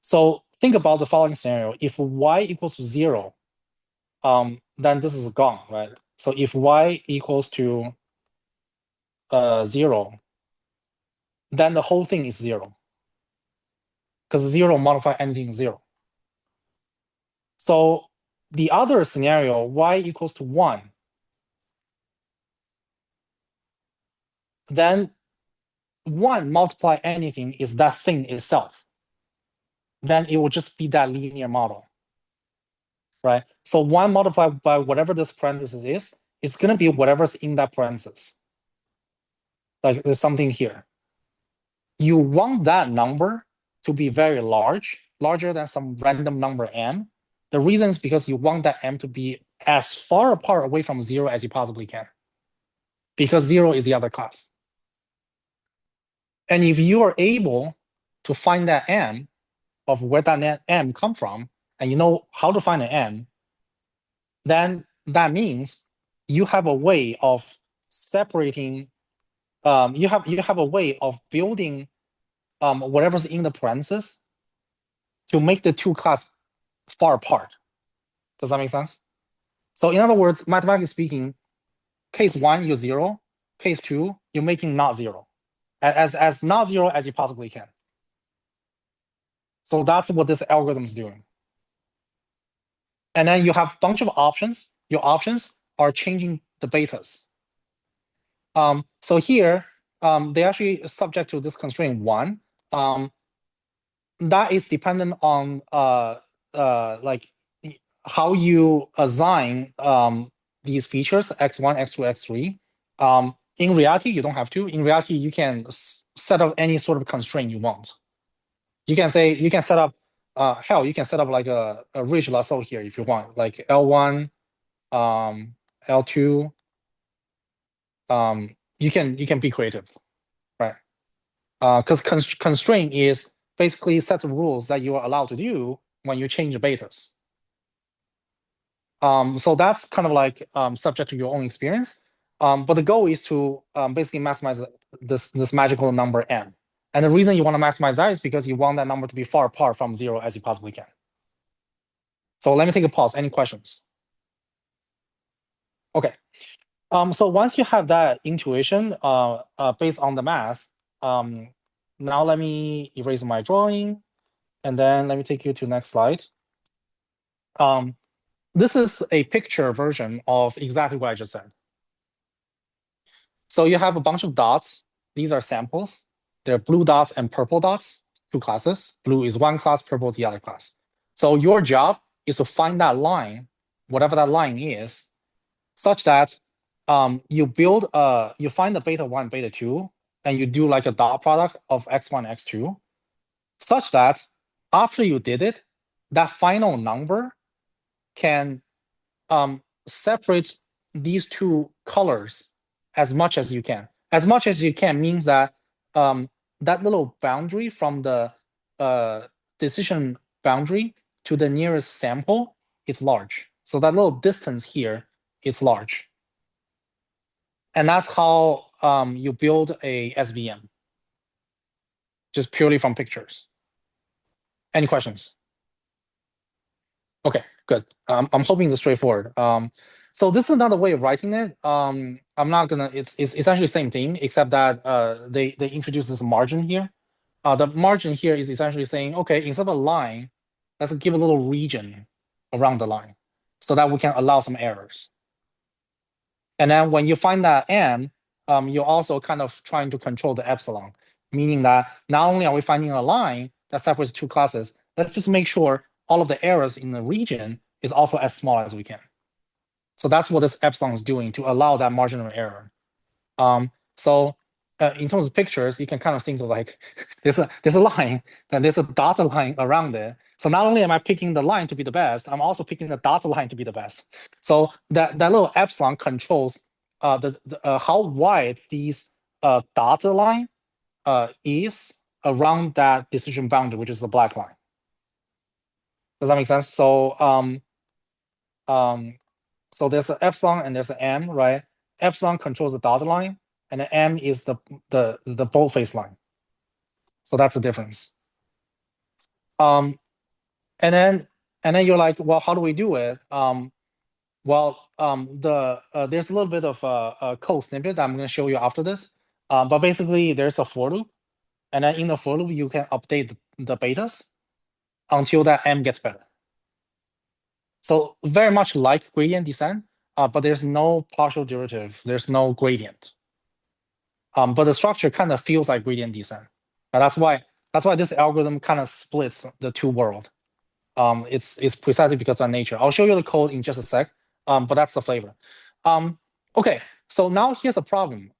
[SPEAKER 1] So think about the following scenario. If y equals to 0, then this is gone, right? So if y equals to 0, then the whole thing is 0. Because 0 multiply anything 0. So the other scenario, y equals to 1, then 1 multiply anything is that thing itself. Then it will just be that linear model, right? So 1 multiplied by whatever this parenthesis is, it's going to be whatever's in that parenthesis. Like there's something here. You want that number to be very large, larger than some random number m. The reason is because you want that m to be as far apart away from 0 as you possibly can, because 0 is the other class. And if you are able to find that m of where that m come from, and you know how to find an m, then that means you have a way of separating. You have a way of building whatever's in the parentheses to make the two class far apart. Does that make sense? So in other words, mathematically speaking, case 1, you're 0. Case 2, you're making not 0. As not 0 as you possibly can. So that's what this algorithm is doing. And then you have a bunch of options. Your options are changing the betas. So here, they actually subject to this constraint 1. That is dependent on like how you assign these features, x1, x2, x3. In reality, you don't have to. In reality, you can set up any sort of constraint you want. You can say, you can set up, hell, you can set up like a ridge lasso here if you want, like L1, L2. You can be creative, right? Because constraint is basically sets of rules that you are allowed to do when you change the betas. So that's kind of like subject to your own experience. But the goal is to basically maximize this magical number n. And the reason you want to maximize that is because you want that number to be far apart from 0 as you possibly can. So let me take a pause. Any questions? Okay. So once you have that intuition based on the math, now let me erase my drawing, and then let me take you to the next slide. This is a picture version of exactly what I just said. So you have a bunch of dots. These are samples. They're blue dots and purple dots, two classes. Blue is one class, purple is the other class. So your job is to find that line, whatever that line is, such that you find the beta 1, beta 2, and you do like a dot product of x1, x2, such that after you did it, that final number can separate these two colors as much as you can. As much as you can means that that little boundary from the decision boundary to the nearest sample is large. So that little distance here is large. And that's how you build a SVM, just purely from pictures. Any questions? Okay, good. I'm hoping it's straightforward. So this is another way of writing it. I'm not gonna. It's essentially the same thing, except that they introduce this margin here. The margin here is essentially saying, okay, instead of a line, let's give a little region around the line, so that we can allow some errors. And then when you find that n, you're also kind of trying to control the epsilon, meaning that not only are we finding a line that separates two classes, let's just make sure all of the errors in the region is also as small as we can. So that's what this epsilon is doing to allow that marginal error. So in terms of pictures, you can kind of think of like there's a line, then there's a dotted line around it. So not only am I picking the line to be the best, I'm also picking the dotted line to be the best. So that little epsilon controls how wide these dotted line is around that decision boundary, which is the black line. Does that make sense? So there's an epsilon and there's an m, right? Epsilon controls the dotted line, and the m is the boldface line. So that's the difference. And then you're like, well, how do we do it? There's a little bit of a code snippet that I'm going to show you after this. But basically, there's a for loop, and then in the for loop, you can update the betas until that m gets better. So very much like gradient descent, but there's no partial derivative. There's no gradient. But the structure kind of feels like gradient descent. And that's why this algorithm kind of splits the two world. It's precisely because of nature. I'll show you the code in just a sec. But that's the flavor. Okay, so now here's a problem.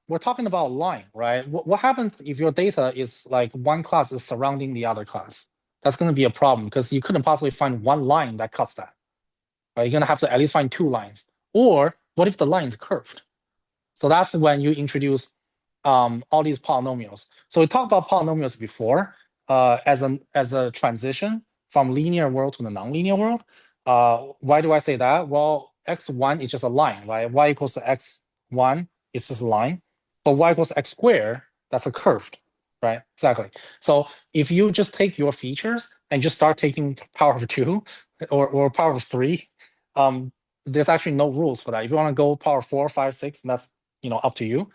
[SPEAKER 1] We're talking about line, right? What happens if your data is like one class is surrounding the other class? That's going to be a problem because you couldn't possibly find one line that cuts that. Right? You're going to have to at least find two lines. Or what if the line is curved? So that's when you introduce all these polynomials. So we talked about polynomials before as a transition from linear world to the nonlinear world. Why do I say that? Well, x1 is just a line, right? Y equals to x1 is just a line. But y equals to x squared, that's a curved, right? Exactly. So if you just take your features and just start taking power of 2 or power of 3, there's actually no rules for that. If you want to go power 4, 5, 6, that's up to you.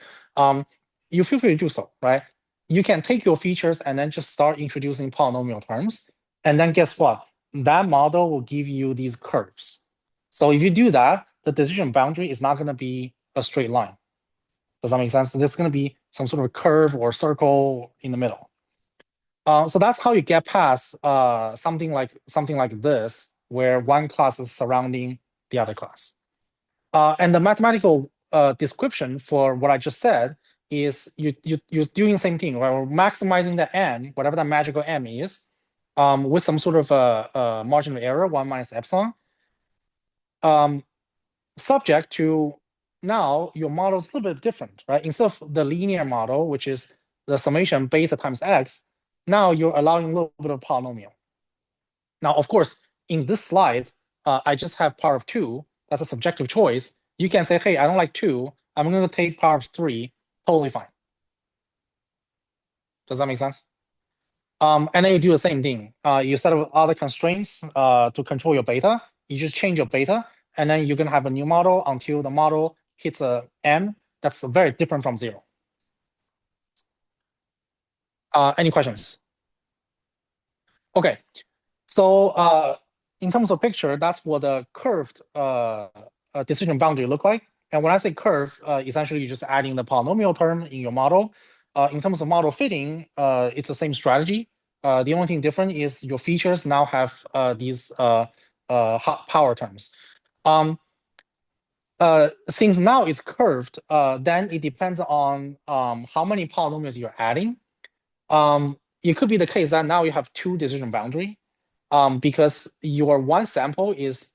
[SPEAKER 1] You feel free to do so, right? You can take your features and then just start introducing polynomial terms. And then guess what? That model will give you these curves. So if you do that, the decision boundary is not going to be a straight line. Does that make sense? There's going to be some sort of curve or circle in the middle. So that's how you get past something like this, where one class is surrounding the other class. And the mathematical description for what I just said is you're doing the same thing, right? We're maximizing the m, whatever that magical m is, with some sort of margin of error, 1 minus epsilon, subject to now your model is a little bit different, right? Instead of the linear model, which is the summation beta times x, now you're allowing a little bit of polynomial. Now, of course, in this slide, I just have power of 2. That's a subjective choice. You can say, hey, I don't like 2. I'm going to take power of 3. Totally fine. Does that make sense? And then you do the same thing. You set up other constraints to control your beta. You just change your beta, and then you're going to have a new model until the model hits a m that's very different from 0. Any questions? Okay. So in terms of picture, that's what the curved decision boundary look like. And when I say curve, essentially you're just adding the polynomial term in your model. In terms of model fitting, it's the same strategy. The only thing different is your features now have these power terms. Since now it's curved, then it depends on how many polynomials you're adding. It could be the case that now you have two decision boundary, because your one sample is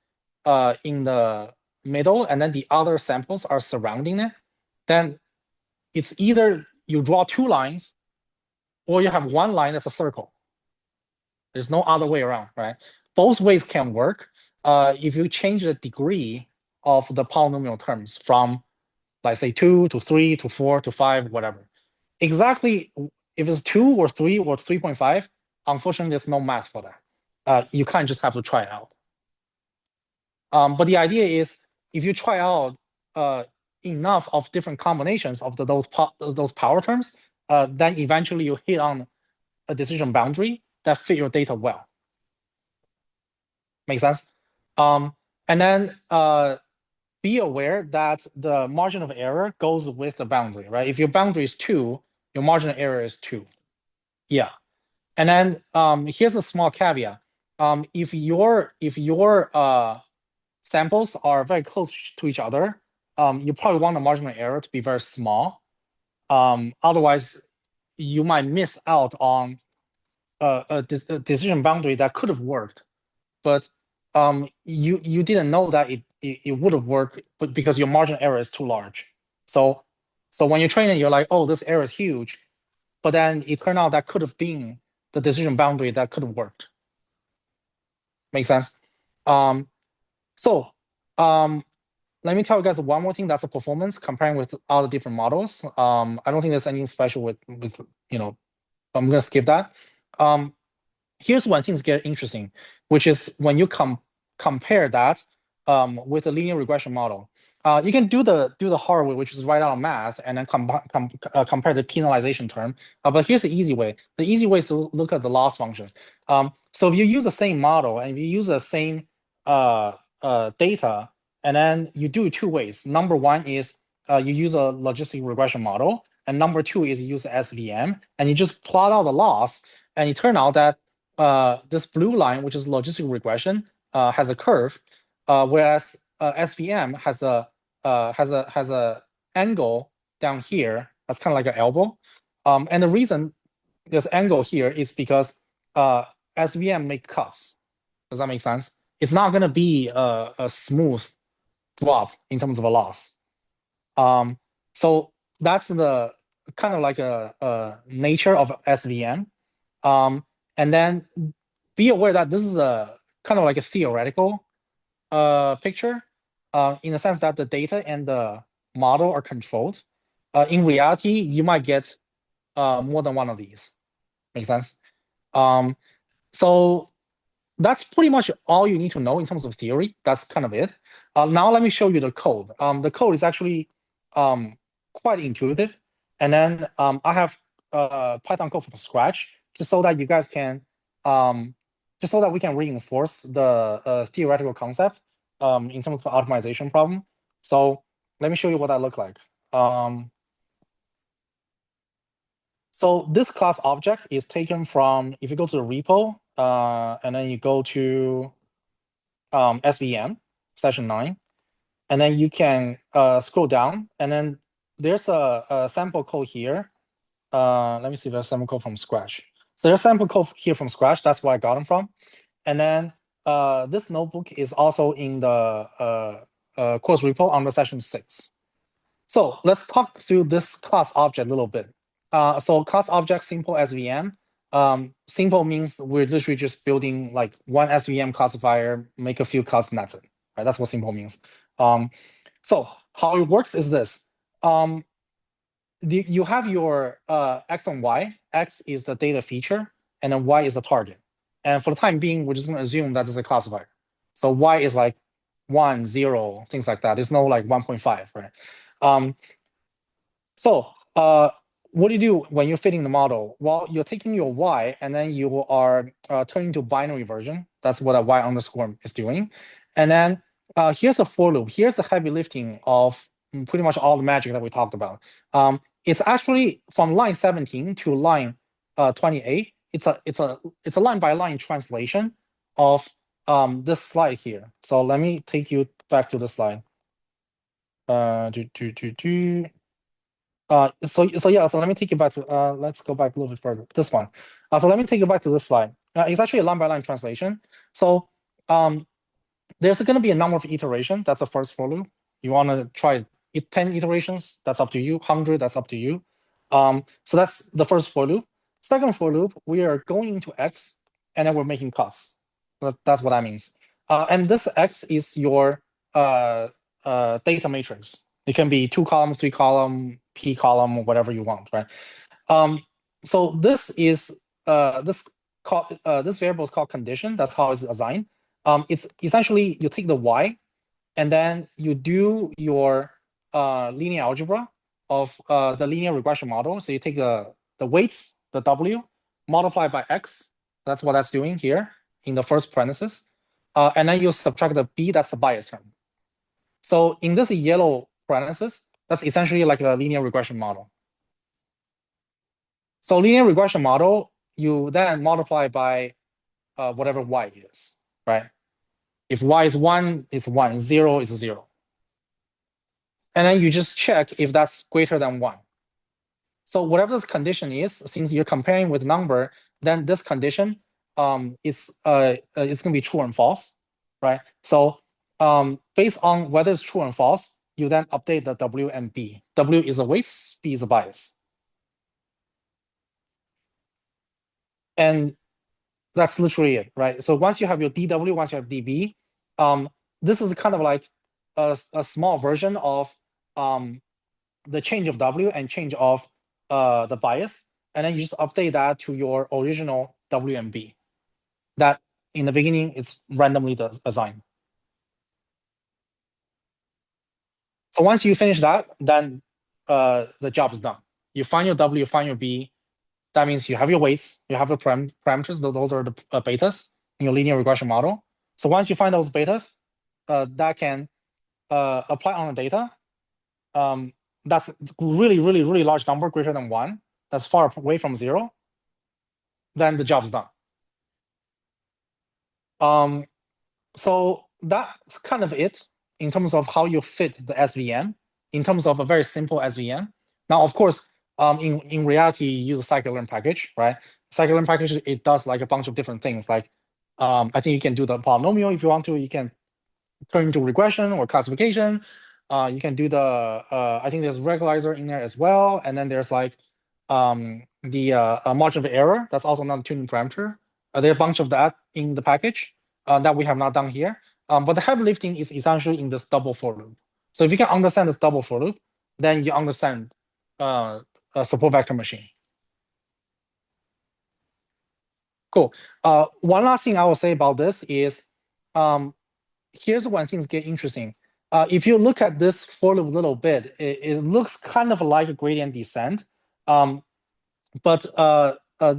[SPEAKER 1] in the middle and then the other samples are surrounding it. Then it's either you draw two lines or you have one line that's a circle. There's no other way around, right? Both ways can work if you change the degree of the polynomial terms from, like, say, 2 to 3 to 4 to 5, whatever. Exactly, if it's 2 or 3 or 3.5, unfortunately, there's no math for that. You can't just have to try it out. But the idea is, if you try out enough of different combinations of those power terms, then eventually you hit on a decision boundary that fit your data well. Make sense? And then be aware that the margin of error goes with the boundary, right? If your boundary is 2, your margin of error is 2. Yeah. And then here's a small caveat. If your samples are very close to each other, you probably want the margin of error to be very small. Otherwise, you might miss out on a decision boundary that could have worked, but you didn't know that it would have worked, but because your margin error is too large. So when you train it, you're like, oh, this error is huge, but then it turned out that could have been the decision boundary that could have worked. Make sense? So let me tell you guys one more thing. That's a performance comparing with all the different models. I don't think there's anything special with I'm gonna skip that. Here's when things get interesting, which is when you compare that with a linear regression model. You can do the hard way, which is write out math and then compare the penalization term. But here's the easy way. The easy way is to look at the loss function. So if you use the same model and if you use the same data, and then you do it two ways. Number one is you use a logistic regression model, and number two is you use the SVM, and you just plot out the loss, and it turned out that this blue line, which is logistic regression, has a curve, whereas SVM has a angle down here that's kind of like an elbow. And the reason this angle here is because SVM make cuts. Does that make sense? It's not going to be a smooth drop in terms of a loss. So that's the kind of like a nature of SVM. And then be aware that this is a kind of like a theoretical picture in the sense that the data and the model are controlled. In reality, you might get more than one of these. Make sense? So that's pretty much all you need to know in terms of theory. That's kind of it. Now let me show you the code. The code is actually quite intuitive. And then I have Python code from scratch, just so that you guys can, just so that we can reinforce the theoretical concept in terms of optimization problem. So let me show you what that looks like. So this class object is taken from, if you go to the repo, and then you go to SVM, session 9, and then you can scroll down, and then there's a sample code here. Let me see if there's sample code from scratch. So there's sample code here from scratch. That's where I got them from. And then this notebook is also in the course repo under session 6. So let's talk through this class object a little bit. So class object simple SVM. Simple means we're literally just building like one SVM classifier, make a few cuts, and that's it. Right? That's what simple means. So how it works is this. You have your X and Y. X is the data feature, and then Y is the target. And for the time being, we're just going to assume that is a classifier. So Y is like 1, 0, things like that. There's no like 1.5, right? So what do you do when you're fitting the model? Well, you're taking your Y and then you are turning to binary version. That's what a Y underscore is doing. And then here's a for loop. Here's the heavy lifting of pretty much all the magic that we talked about. It's actually from line 17 to line 28. It's a line by line translation of this slide here. So let me take you back to the slide. So let me take you back to let's go back a little bit further. This one. So let me take you back to this slide. It's actually a line by line translation. So there's going to be a number of iterations. That's the first for loop. You want to try 10 iterations. That's up to you. 100. That's up to you. So that's the first for loop. Second for loop, we are going into X, and then we're making cuts. That's what that means. And this X is your data matrix. It can be 2 column, 3 column, P column, whatever you want, right? So this is this variable is called condition. That's how it's assigned. It's essentially you take the Y, and then you do your linear algebra of the linear regression model. So you take the weights, the W, multiply by X. That's what that's doing here in the first parenthesis. And then you subtract the B, that's the bias term. So in this yellow parenthesis, that's essentially like a linear regression model. So linear regression model, you then multiply by whatever Y is, right? If Y is 1, it's 1. 0 is 0. And then you just check if that's greater than 1. So whatever this condition is, since you're comparing with number, then this condition is going to be true and false, right? So based on whether it's true and false, you then update the W and B. W is a weights, B is a bias. And that's literally it, right? So once you have your DW, once you have DB, this is kind of like a small version of the change of W and change of the bias. And then you just update that to your original W and B. That in the beginning, it's randomly assigned. So once you finish that, then the job is done. You find your W, you find your B. That means you have your weights, you have your parameters. Those are the betas in your linear regression model. So once you find those betas, that can apply on the data. That's really, really, really large number, greater than 1. That's far away from 0. Then the job's done. So that's kind of it in terms of how you fit the SVM, in terms of a very simple SVM. Now, of course, in reality, you use a scikit-learn package, right? Scikit-learn package, it does like a bunch of different things. Like, I think you can do the polynomial if you want to. You can turn into regression or classification. You can do the, I think there's regularizer in there as well. And then there's like the margin of error. That's also not a tuning parameter. There are a bunch of that in the package that we have not done here. But the heavy lifting is essentially in this double for loop. So if you can understand this double for loop, then you understand a support vector machine. Cool. One last thing I will say about this is, here's when things get interesting. If you look at this for a little bit, it looks kind of like a gradient descent. But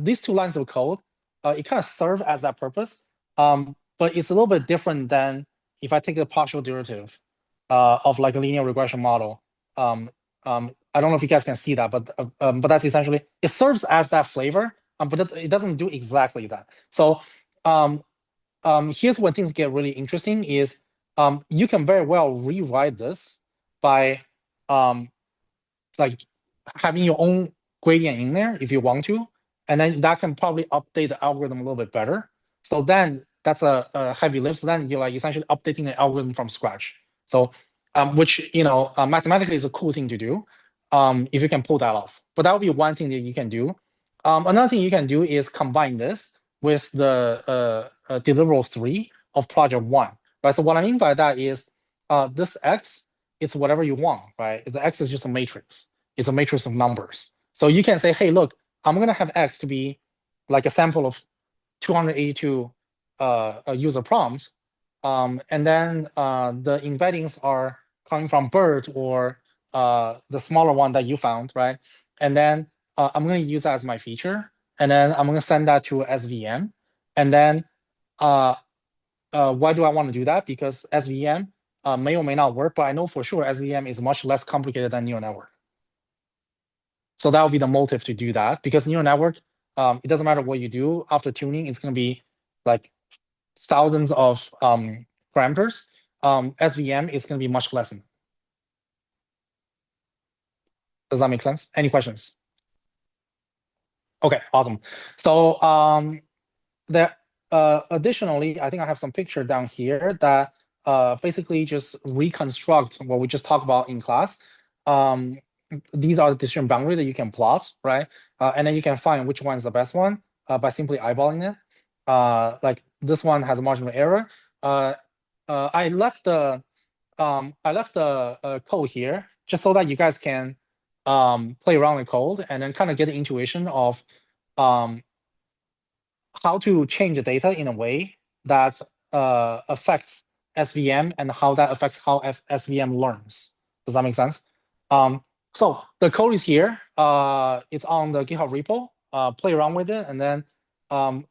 [SPEAKER 1] these two lines of code, it kind of serve as that purpose. But it's a little bit different than if I take the partial derivative of like a linear regression model. I don't know if you guys can see that, but that's essentially, it serves as that flavor, but it doesn't do exactly that. So here's when things get really interesting is you can very well rewrite this by like having your own gradient in there if you want to, and then that can probably update the algorithm a little bit better. So then that's a heavy lift. So then you're like essentially updating the algorithm from scratch. So which mathematically is a cool thing to do if you can pull that off. But that would be one thing that you can do. Another thing you can do is combine this with the deliverable 3 of project 1. Right. So what I mean by that is this X, it's whatever you want, right? The X is just a matrix. It's a matrix of numbers. So you can say, hey, look, I'm going to have X to be like a sample of 282 user prompts. And then the embeddings are coming from BERT or the smaller one that you found, right? And then I'm going to use that as my feature. And then I'm going to send that to SVM. And then why do I want to do that? Because SVM may or may not work, but I know for sure SVM is much less complicated than neural network. So that would be the motive to do that, because neural network, it doesn't matter what you do after tuning, it's going to be like thousands of parameters. SVM is going to be much less. Does that make sense? Any questions? Okay, awesome. So additionally, I think I have some picture down here that basically just reconstruct what we just talked about in class. These are the decision boundary that you can plot, right? And then you can find which one is the best one by simply eyeballing it. Like this one has a margin of error. I left the code here just so that you guys can play around with code and then kind of get the intuition of how to change the data in a way that affects SVM and how that affects how SVM learns. Does that make sense? So the code is here. It's on the GitHub repo. Play around with it. And then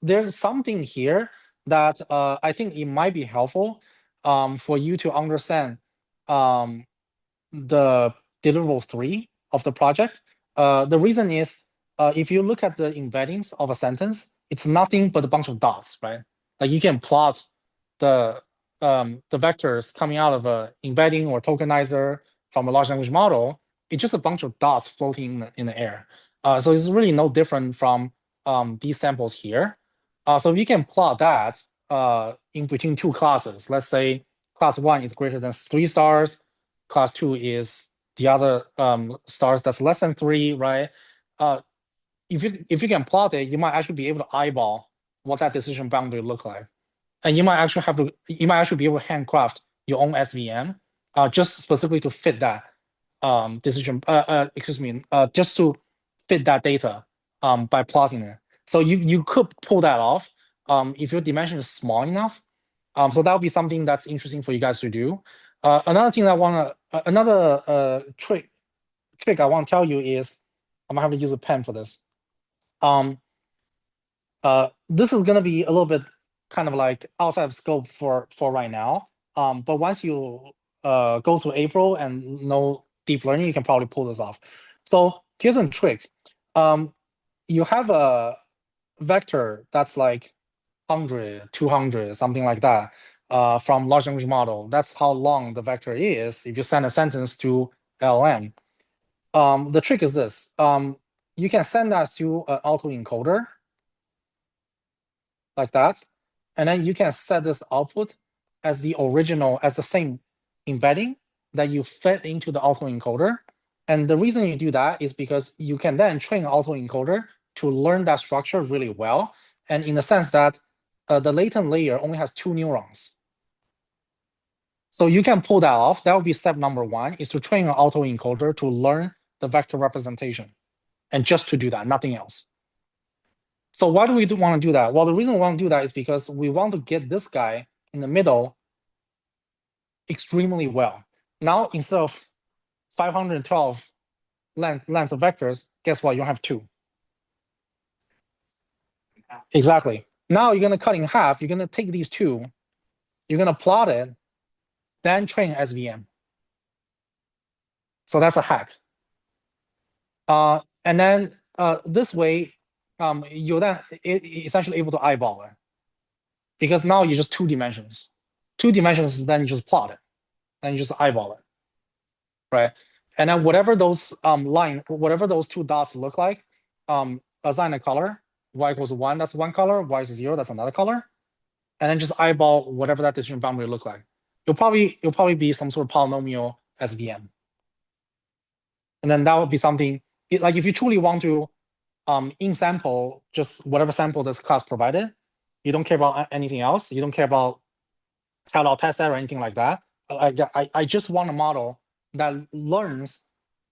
[SPEAKER 1] there's something here that I think it might be helpful for you to understand the deliverable 3 of the project. The reason is if you look at the embeddings of a sentence, it's nothing but a bunch of dots, right? Like you can plot the vectors coming out of a embedding or tokenizer from a large language model. It's just a bunch of dots floating in the air. So it's really no different from these samples here. So you can plot that in between two classes. Let's say class 1 is greater than 3 stars, class 2 is the other stars that's less than 3, right? If you can plot it, you might actually be able to eyeball what that decision boundary look like. And you might actually be able to handcraft your own SVM just specifically to fit that decision, excuse me, just to fit that data by plotting it. So you could pull that off if your dimension is small enough. So that would be something that's interesting for you guys to do. Another thing another trick I want to tell you is I'm gonna have to use a pen for this. This is gonna be a little bit kind of like outside of scope for right now. But once you go through April and know deep learning, you can probably pull this off. So here's a trick. You have a vector that's like 100, 200, something like that, from large language model. That's how long the vector is if you send a sentence to LLM. The trick is this. You can send that to an autoencoder like that. And then you can set this output as the original, as the same embedding that you fed into the autoencoder. And the reason you do that is because you can then train an autoencoder to learn that structure really well. And in the sense that the latent layer only has 2 neurons. So you can pull that off. That would be step number 1, is to train an autoencoder to learn the vector representation. And just to do that, nothing else. So why do we want to do that? Well, the reason we want to do that is because we want to get this guy in the middle extremely well. Now, instead of 512 length of vectors, guess what? You have 2. Exactly. Now you're going to cut in half. You're going to take these 2. You're going to plot it, then train SVM. So that's a hack. And then this way, you're then essentially able to eyeball it. Because now you're just 2 dimensions. 2 dimensions, then you just plot it. Then you just eyeball it. Right? And then whatever those whatever those 2 dots look like, assign a color. Y equals 1, that's one color. Y is 0, that's another color. And then just eyeball whatever that decision boundary look like. It'll probably be some sort of polynomial SVM. And then that would be something like if you truly want to in sample just whatever sample this class provided, you don't care about anything else. You don't care about catalog test set or anything like that. I just want a model that learns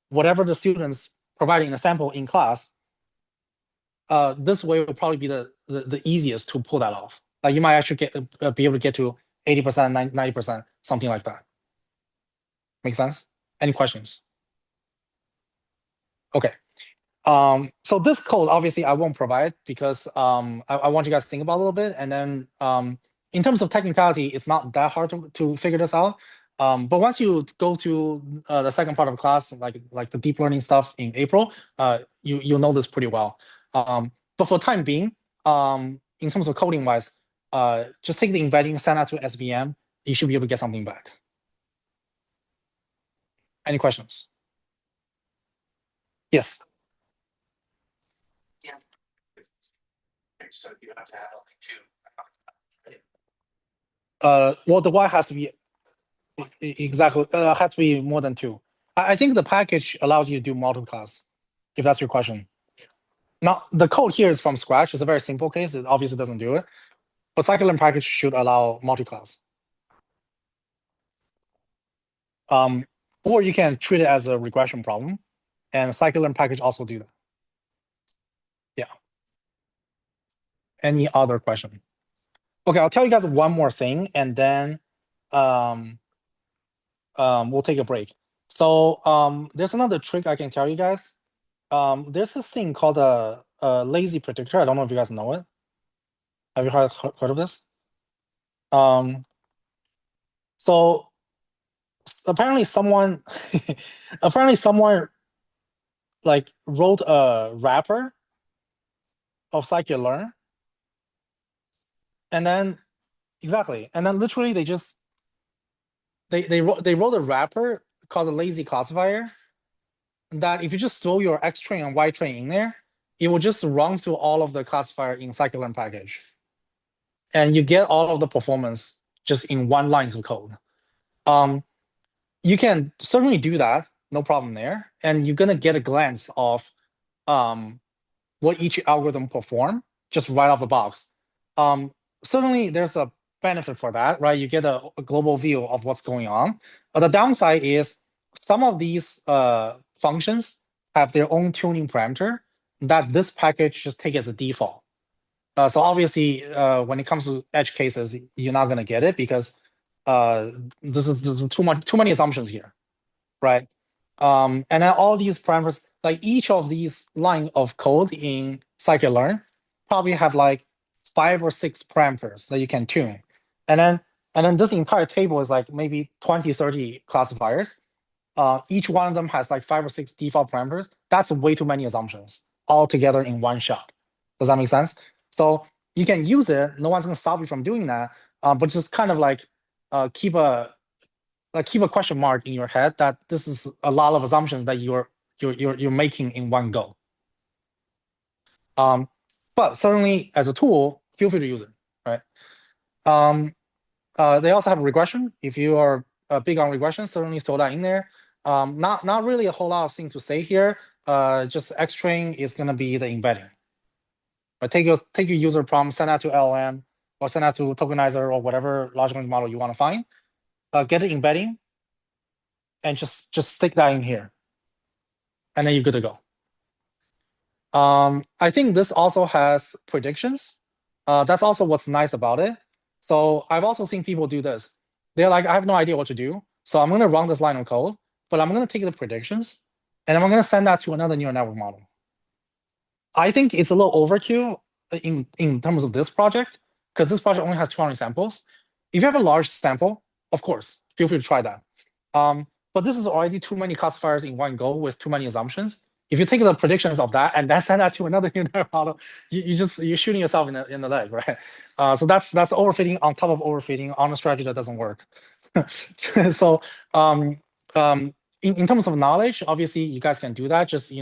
[SPEAKER 1] whatever the students providing a sample in class. This way will probably be the easiest to pull that off. Like you might actually be able to get to 80%, 90%, something like that. Make sense? Any questions? Okay. So this code, obviously, I won't provide because I want you guys to think about it a little bit. And then in terms of technicality, it's not that hard to figure this out. But once you go to the second part of the class, like the deep learning stuff in April, you'll know this pretty well. But for time being, in terms of coding wise, just take the embedding, send that to SVM. You should be able to get something back. Any questions? Yes. So you have to have like 2. Well, the Y has to be exactly has to be more than 2. I think the package allows you to do multi-class, if that's your question. Now, the code here is from scratch. It's a very simple case. It obviously doesn't do it. But scikit-learn package should allow multi-class. Or you can treat it as a regression problem. And scikit-learn package also do that. Yeah. Any other question? Okay, I'll tell you guys one more thing, and then we'll take a break. So there's another trick I can tell you guys. There's this thing called a lazy predictor. I don't know if you guys know it. Have you heard of this? So apparently someone like wrote a wrapper of scikit-learn, and then exactly, and then literally they just they wrote a wrapper called a lazy classifier that if you just throw your X train and Y train in there, it will just run through all of the classifier in scikit-learn package. And you get all of the performance just in one line of code. You can certainly do that, no problem there, and you're gonna get a glance of um, what each algorithm perform just right off the box. Um, Certainly, there's a benefit for that, right? You get a global view of what's going on. The downside is some of these functions have their own tuning parameter that this package just take as a default. So obviously, when it comes to edge cases, you're not gonna get it because uh, this is too many assumptions here, right? And then all these parameters, like each of these line of code in scikit-learn probably have like 5 or 6 parameters that you can tune. And then this entire table is like maybe 20, 30 classifiers. Each one of them has like 5 or 6 default parameters. That's way too many assumptions all together in one shot. Does that make sense? So you can use it. No one's gonna stop you from doing that. But just kind of like keep a keep a question mark in your head that this is a lot of assumptions that you're making in one go. But certainly as a tool, feel free to use it, right? They also have regression. If you are big on regression, certainly throw that in there. Not really a whole lot of things to say here. Just X-train is gonna be the embedding. But take your user prompt, send that to LLM, or send that to tokenizer or whatever large language model you want to find. Get the embedding, and just stick that in here, and then you're good to go. I think this also has predictions. That's also what's nice about it. So I've also seen people do this. They're like, I have no idea what to do. So I'm going to run this line of code, but I'm going to take the predictions and I'm going to send that to another neural network model. I think it's a little overkill in terms of this project, because this project only has 200 samples. If you have a large sample, of course, feel free to try that. But this is already too many classifiers in one go with too many assumptions. If you take the predictions of that and then send that to another neural model, you're shooting yourself in the leg, right? So that's overfitting on top of overfitting on a strategy that doesn't work. So in terms of knowledge, obviously you guys can do that just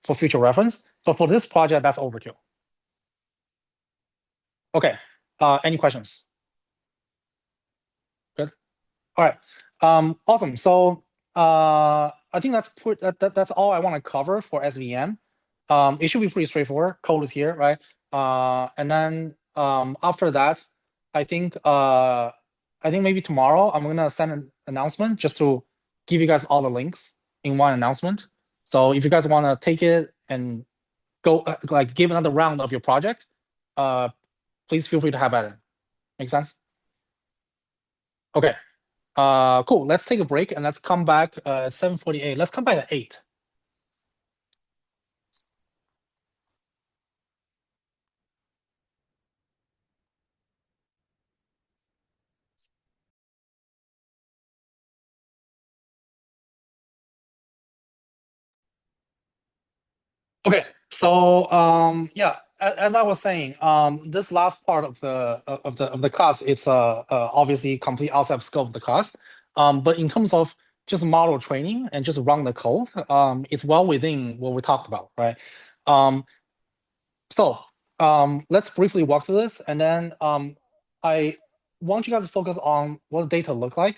[SPEAKER 1] for future reference. But for this project, that's overkill. Okay. Any questions? Good. All right. Awesome. So I think that's all I want to cover for SVM. It should be pretty straightforward. Code is here, right? And then after that, I think maybe tomorrow I'm gonna send an announcement just to give you guys all the links in one announcement. So if you guys want to take it and go like give another round of your project, please feel free to have at it. Make sense? Okay. Cool. Let's take a break and let's come back 7:48. Let's come back at 8. Okay. So yeah, as I was saying, this last part of the class, it's obviously complete outside of scope of the class. But in terms of just model training and just run the code, it's well within what we talked about, right? So let's briefly walk through this, and then I want you guys to focus on what the data look like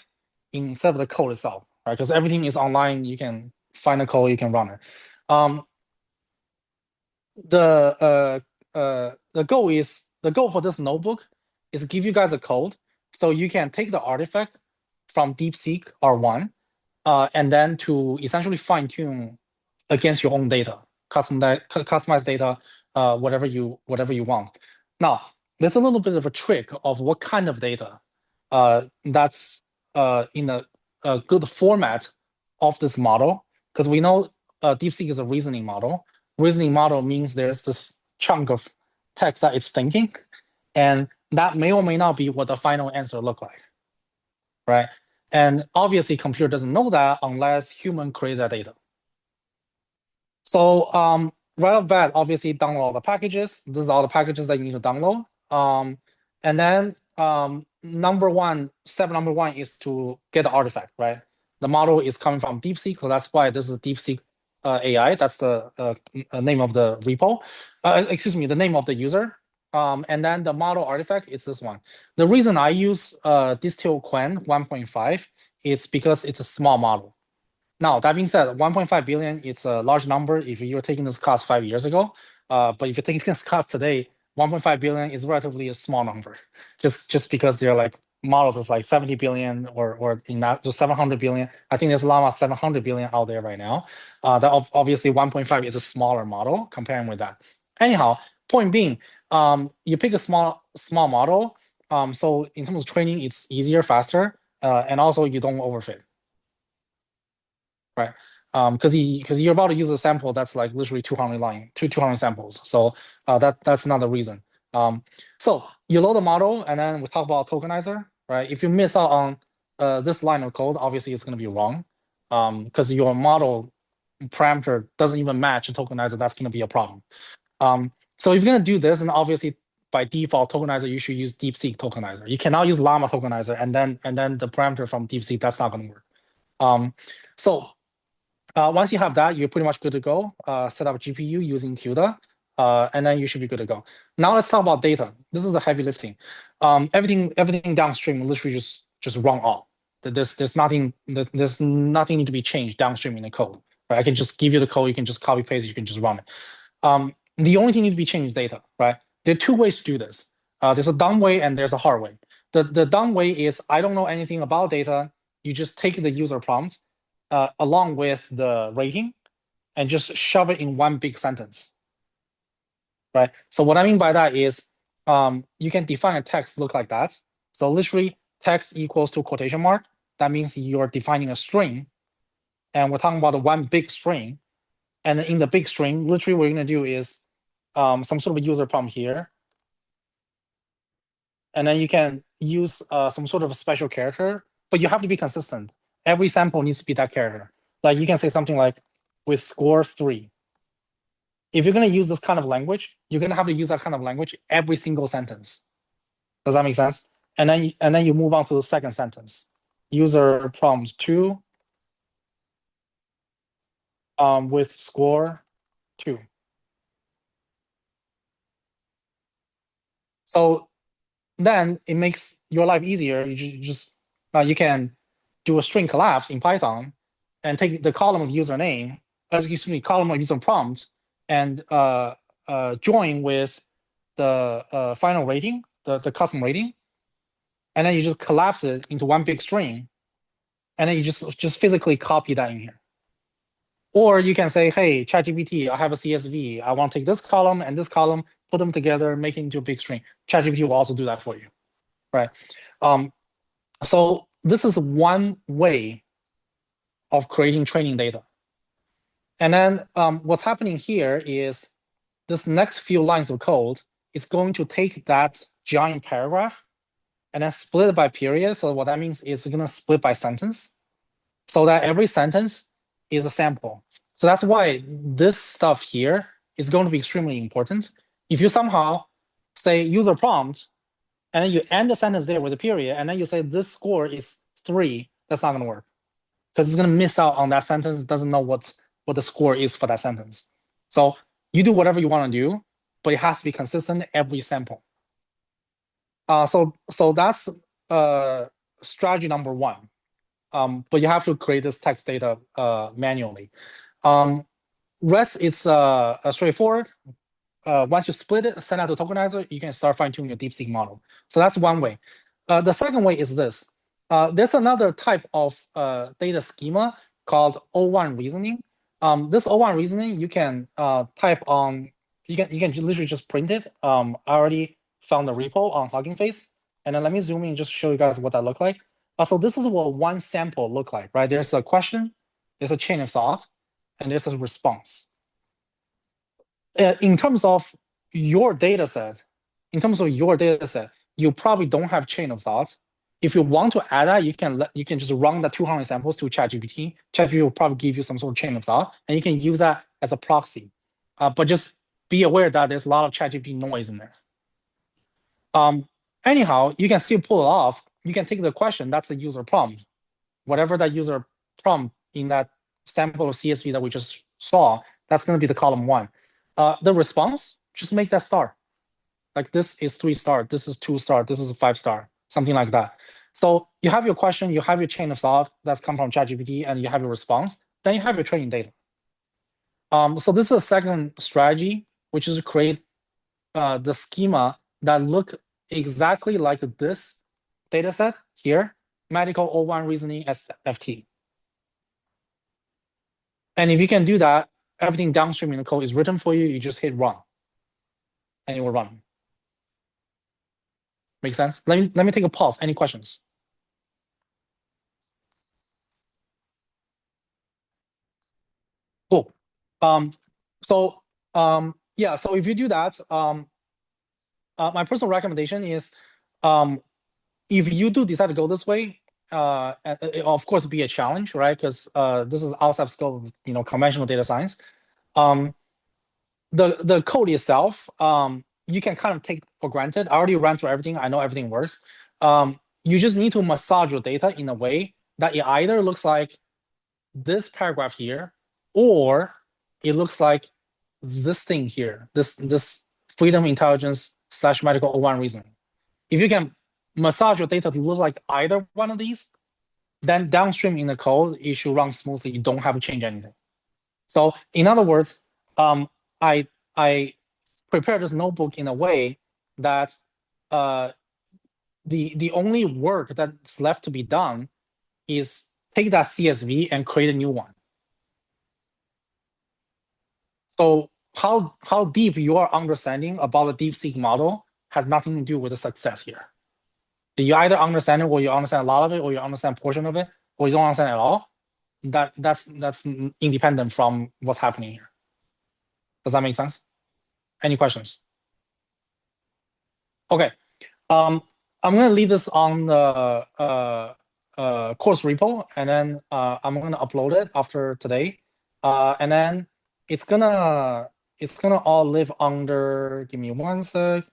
[SPEAKER 1] instead of the code itself, right? Because everything is online, you can find the code, you can run it. The goal for this notebook is to give you guys a code so you can take the artifact from DeepSeek R1 and then to essentially fine tune against your own data, customized data, whatever you want. Now, there's a little bit of a trick of what kind of data that's in a good format of this model, because we know DeepSeek is a reasoning model. Reasoning model means there's this chunk of text that it's thinking, and that may or may not be what the final answer look like, right? And obviously, computer doesn't know that unless human create that data. So right off the bat, obviously download all the packages. These are all the packages that you need to download. And then step number one is to get the artifact, right? The model is coming from DeepSeek, so that's why this is DeepSeek AI. That's the name of the repo. Excuse me, the name of the user. And then the model artifact is this one. The reason I use Distill Quen 1.5 it's because it's a small model. Now, that being said, 1.5 billion, it's a large number if you were taking this class 5 years ago. But if you're taking this class today, 1.5 billion is relatively a small number, just because they're like models is like 70 billion or in that just 700 billion. I think there's a lot of 700 billion out there right now. That obviously 1.5 is a smaller model comparing with that. Anyhow, point being, you pick a small model. So in terms of training, it's easier, faster, and also you don't overfit. Right. Because you're about to use a sample that's like literally 200 samples. So that's another reason. So you load the model, and then we talk about tokenizer, right? If you miss out on this line of code, obviously it's going to be wrong. Because your model parameter doesn't even match a tokenizer, that's going to be a problem. So if you're going to do this, and obviously by default tokenizer, you should use DeepSeek tokenizer. You cannot use Llama tokenizer, and then the parameter from DeepSeek, that's not going to work. So once you have that, you're pretty much good to go. Set up GPU using CUDA, and then you should be good to go. Now let's talk about data. This is the heavy lifting. Everything downstream literally just run all. There's nothing need to be changed downstream in the code. Right? I can just give you the code. You can just copy paste. You can just run it. The only thing need to be changed is data. Right? There are two ways to do this. There's a dumb way and there's a hard way. The dumb way is I don't know anything about data. You just take the user prompt. Along with the rating, and just shove it in one big sentence, right? So what I mean by that is you can define a text look like that. So literally text equals to quotation mark. That means you're defining a string, and we're talking about one big string. And in the big string, literally what you're gonna do is some sort of user prompt here. And then you can use some sort of a special character, but you have to be consistent. Every sample needs to be that character. Like you can say something like with score 3. If you're going to use this kind of language, you're going to have to use that kind of language every single sentence. Does that make sense? And then you move on to the second sentence. User prompt 2 with score 2. So then it makes your life easier. You can do a string collapse in Python and take the column of username, column of user prompt, and join with the final rating, the custom rating, and then you just collapse it into one big string, and then you just physically copy that in here. Or you can say, hey, ChatGPT, I have a CSV. I want to take this column and this column, put them together, make it into a big string. ChatGPT will also do that for you, right? So this is one way of creating training data. And then what's happening here is this next few lines of code is going to take that giant paragraph and then split it by period. So what that means is it's going to split by sentence so that every sentence is a sample. So that's why this stuff here is going to be extremely important. If you somehow say user prompt, and then you end the sentence there with a period, and then you say this score is 3, that's not going to work. Because it's going to miss out on that sentence, doesn't know what the score is for that sentence. So you do whatever you want to do, but it has to be consistent every sample. So that's strategy number 1. But you have to create this text data manually. Rest is straightforward. Once you split it, send out to tokenizer, you can start fine-tuning your DeepSeek model. So that's one way. The second way is this. There's another type of data schema called O1 reasoning. This O1 reasoning, you can type on, you can literally just print it. I already found the repo on Hugging Face. And then let me zoom in and just show you guys what that look like. So this is what one sample look like, right? There's a question, there's a chain of thought, and there's a response. In terms of your data set, you probably don't have chain of thought. If you want to add that, you can just run the 200 samples to ChatGPT. ChatGPT will probably give you some sort of chain of thought, and you can use that as a proxy. But just be aware that there's a lot of ChatGPT noise in there. Anyhow, you can still pull it off. You can take the question, that's the user prompt. Whatever that user prompt in that sample of CSV that we just saw, that's going to be the column 1. The response, just make that star. Like this is 3 star, this is 2 star, this is 5 star, something like that. So you have your question, you have your chain of thought that's come from ChatGPT, and you have your response. Then you have your training data. So this is a second strategy, which is to create the schema that look exactly like this data set here, medical O1 reasoning SFT. And if you can do that, everything downstream in the code is written for you. You just hit run, and it will run. Make sense? Let me take a pause. Any questions? Cool. Yeah. So if you do that, my personal recommendation is, if you do decide to go this way, of course, be a challenge, right? Because this is outside scope of conventional data science. The code itself, you can kind of take for granted. I already ran through everything. I know everything works. You just need to massage your data in a way that it either looks like this paragraph here, or it looks like this thing here, this freedom intelligence / medical O1 reasoning. If you can massage your data to look like either one of these, then downstream in the code, it should run smoothly. You don't have to change anything. So in other words, I prepared this notebook in a way that the only work that's left to be done is take that CSV and create a new one. So how deep your understanding about the DeepSeek model has nothing to do with the success here. You either understand it, or you understand a lot of it, or you understand a portion of it, or you don't understand at all. That's independent from what's happening here. Does that make sense? Any questions? Okay. I'm gonna leave this on the course repo, and then I'm gonna upload it after today, and then it's gonna all live under. Give me one sec.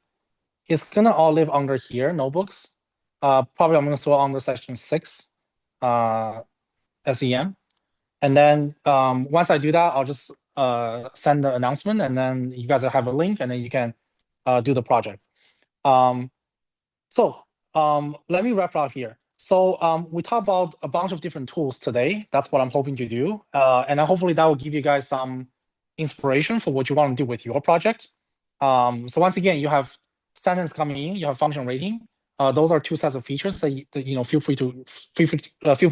[SPEAKER 1] It's gonna all live under here, notebooks. Probably I'm gonna throw under section 6, SEM, and then once I do that, I'll just send the announcement, and then you guys will have a link, and then you can do the project. So let me wrap up here. So we talked about a bunch of different tools today. That's what I'm hoping to do. And hopefully that will give you guys some inspiration for what you want to do with your project. So once again, you have sentence coming in, you have function rating. Those are two sets of features that feel free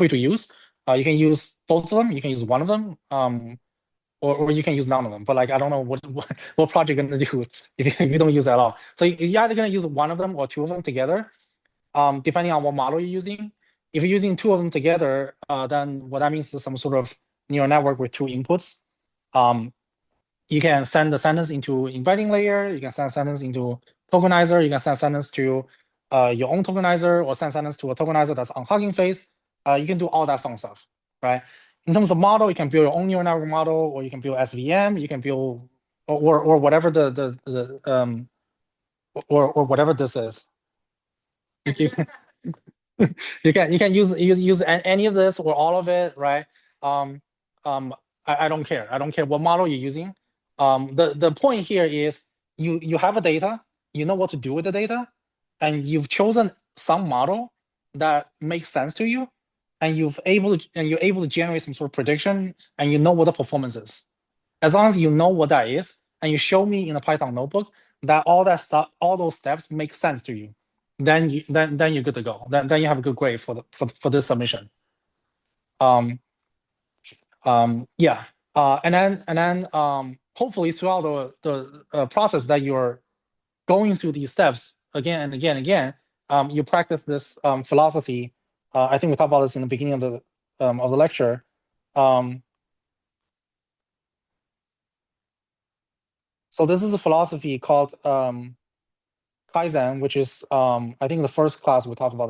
[SPEAKER 1] to use. You can use both of them. You can use one of them. Or you can use none of them, but like I don't know what project you're gonna do if you don't use it at all. So you're either gonna use one of them or two of them together, depending on what model you're using. If you're using two of them together, then what that means is some sort of neural network with two inputs. You can send the sentence into embedding layer. You can send a sentence into tokenizer. You can send a sentence to your own tokenizer, or send sentence to a tokenizer that's on Hugging Face. You can do all that fun stuff, right? In terms of model, you can build your own neural network model, or you can build SVM. You can build or whatever or whatever this is. You can use any of this or all of it, right? I don't care. I don't care what model you're using. The point here is you have a data, you know what to do with the data, and you've chosen some model that makes sense to you, and you're able to generate some sort of prediction, and you know what the performance is. As long as you know what that is, and you show me in a Python notebook that all those steps make sense to you, then you're good to go. Then you have a good grade for this submission. Yeah. And then hopefully throughout the process that you're going through these steps again and again and again, you practice this philosophy. I think we talked about this in the beginning of the lecture. So this is a philosophy called Kaizen, which is I think the first class we talked about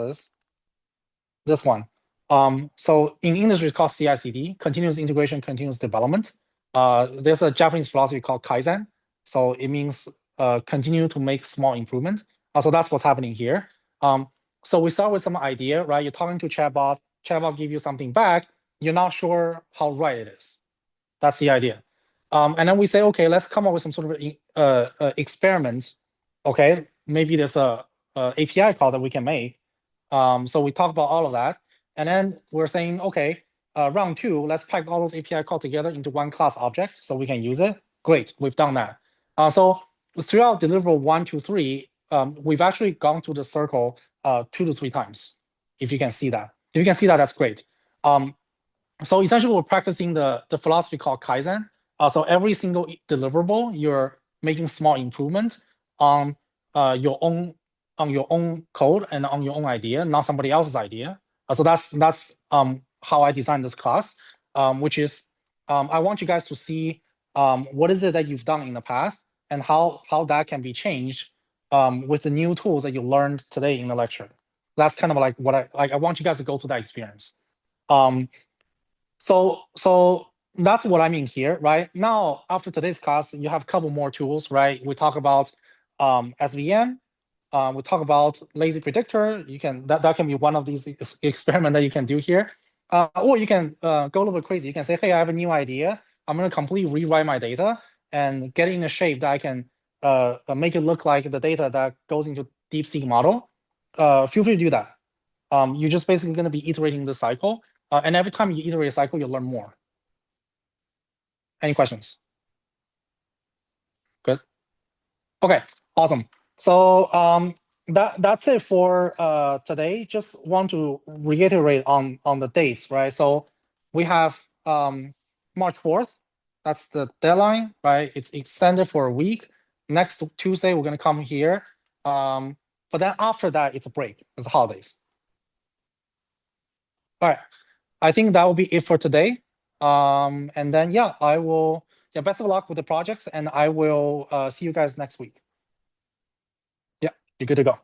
[SPEAKER 1] this one. So in industry, it's called CI/CD, continuous integration, continuous development. There's a Japanese philosophy called Kaizen. So it means continue to make small improvement. So that's what's happening here. So we start with some idea, right? You're talking to chatbot, chatbot give you something back. You're not sure how right it is. That's the idea. And then we say, okay, let's come up with some sort of experiment. Okay, maybe there's a API call that we can make. So we talked about all of that. And then we're saying, okay, round two, let's pack all those API calls together into one class object so we can use it. Great, we've done that. So throughout deliverable 1, 2, 3, we've actually gone through the circle 2 to 3 times. If you can see that. If you can see that, that's great. So essentially, we're practicing the philosophy called Kaizen. So every single deliverable, you're making small improvement on your own code and on your own idea, not somebody else's idea. So that's how I designed this class, which is I want you guys to see what is it that you've done in the past and how that can be changed with the new tools that you learned today in the lecture. That's kind of like what I want you guys to go through that experience. So that's what I mean here, right? Now, after today's class, you have a couple more tools, right? We talk about SVM. We talk about lazy predictor. You can that can be one of these experiment that you can do here, or you can go a little bit crazy. You can say, hey, I have a new idea. I'm going to completely rewrite my data and get it in a shape that I can make it look like the data that goes into DeepSeek model. Feel free to do that. You're just basically going to be iterating the cycle. And every time you iterate a cycle, you'll learn more. Any questions? Good. Okay, awesome. So that's it for today. Just want to reiterate on the dates, right? So we have March 4th. That's the deadline, right? It's extended for a week. Next Tuesday, we're gonna come here. But then after that, it's a break. It's holidays. All right. I think that will be it for today. And then yeah, best of luck with the projects, and I will see you guys next week. Yeah, you're good to go.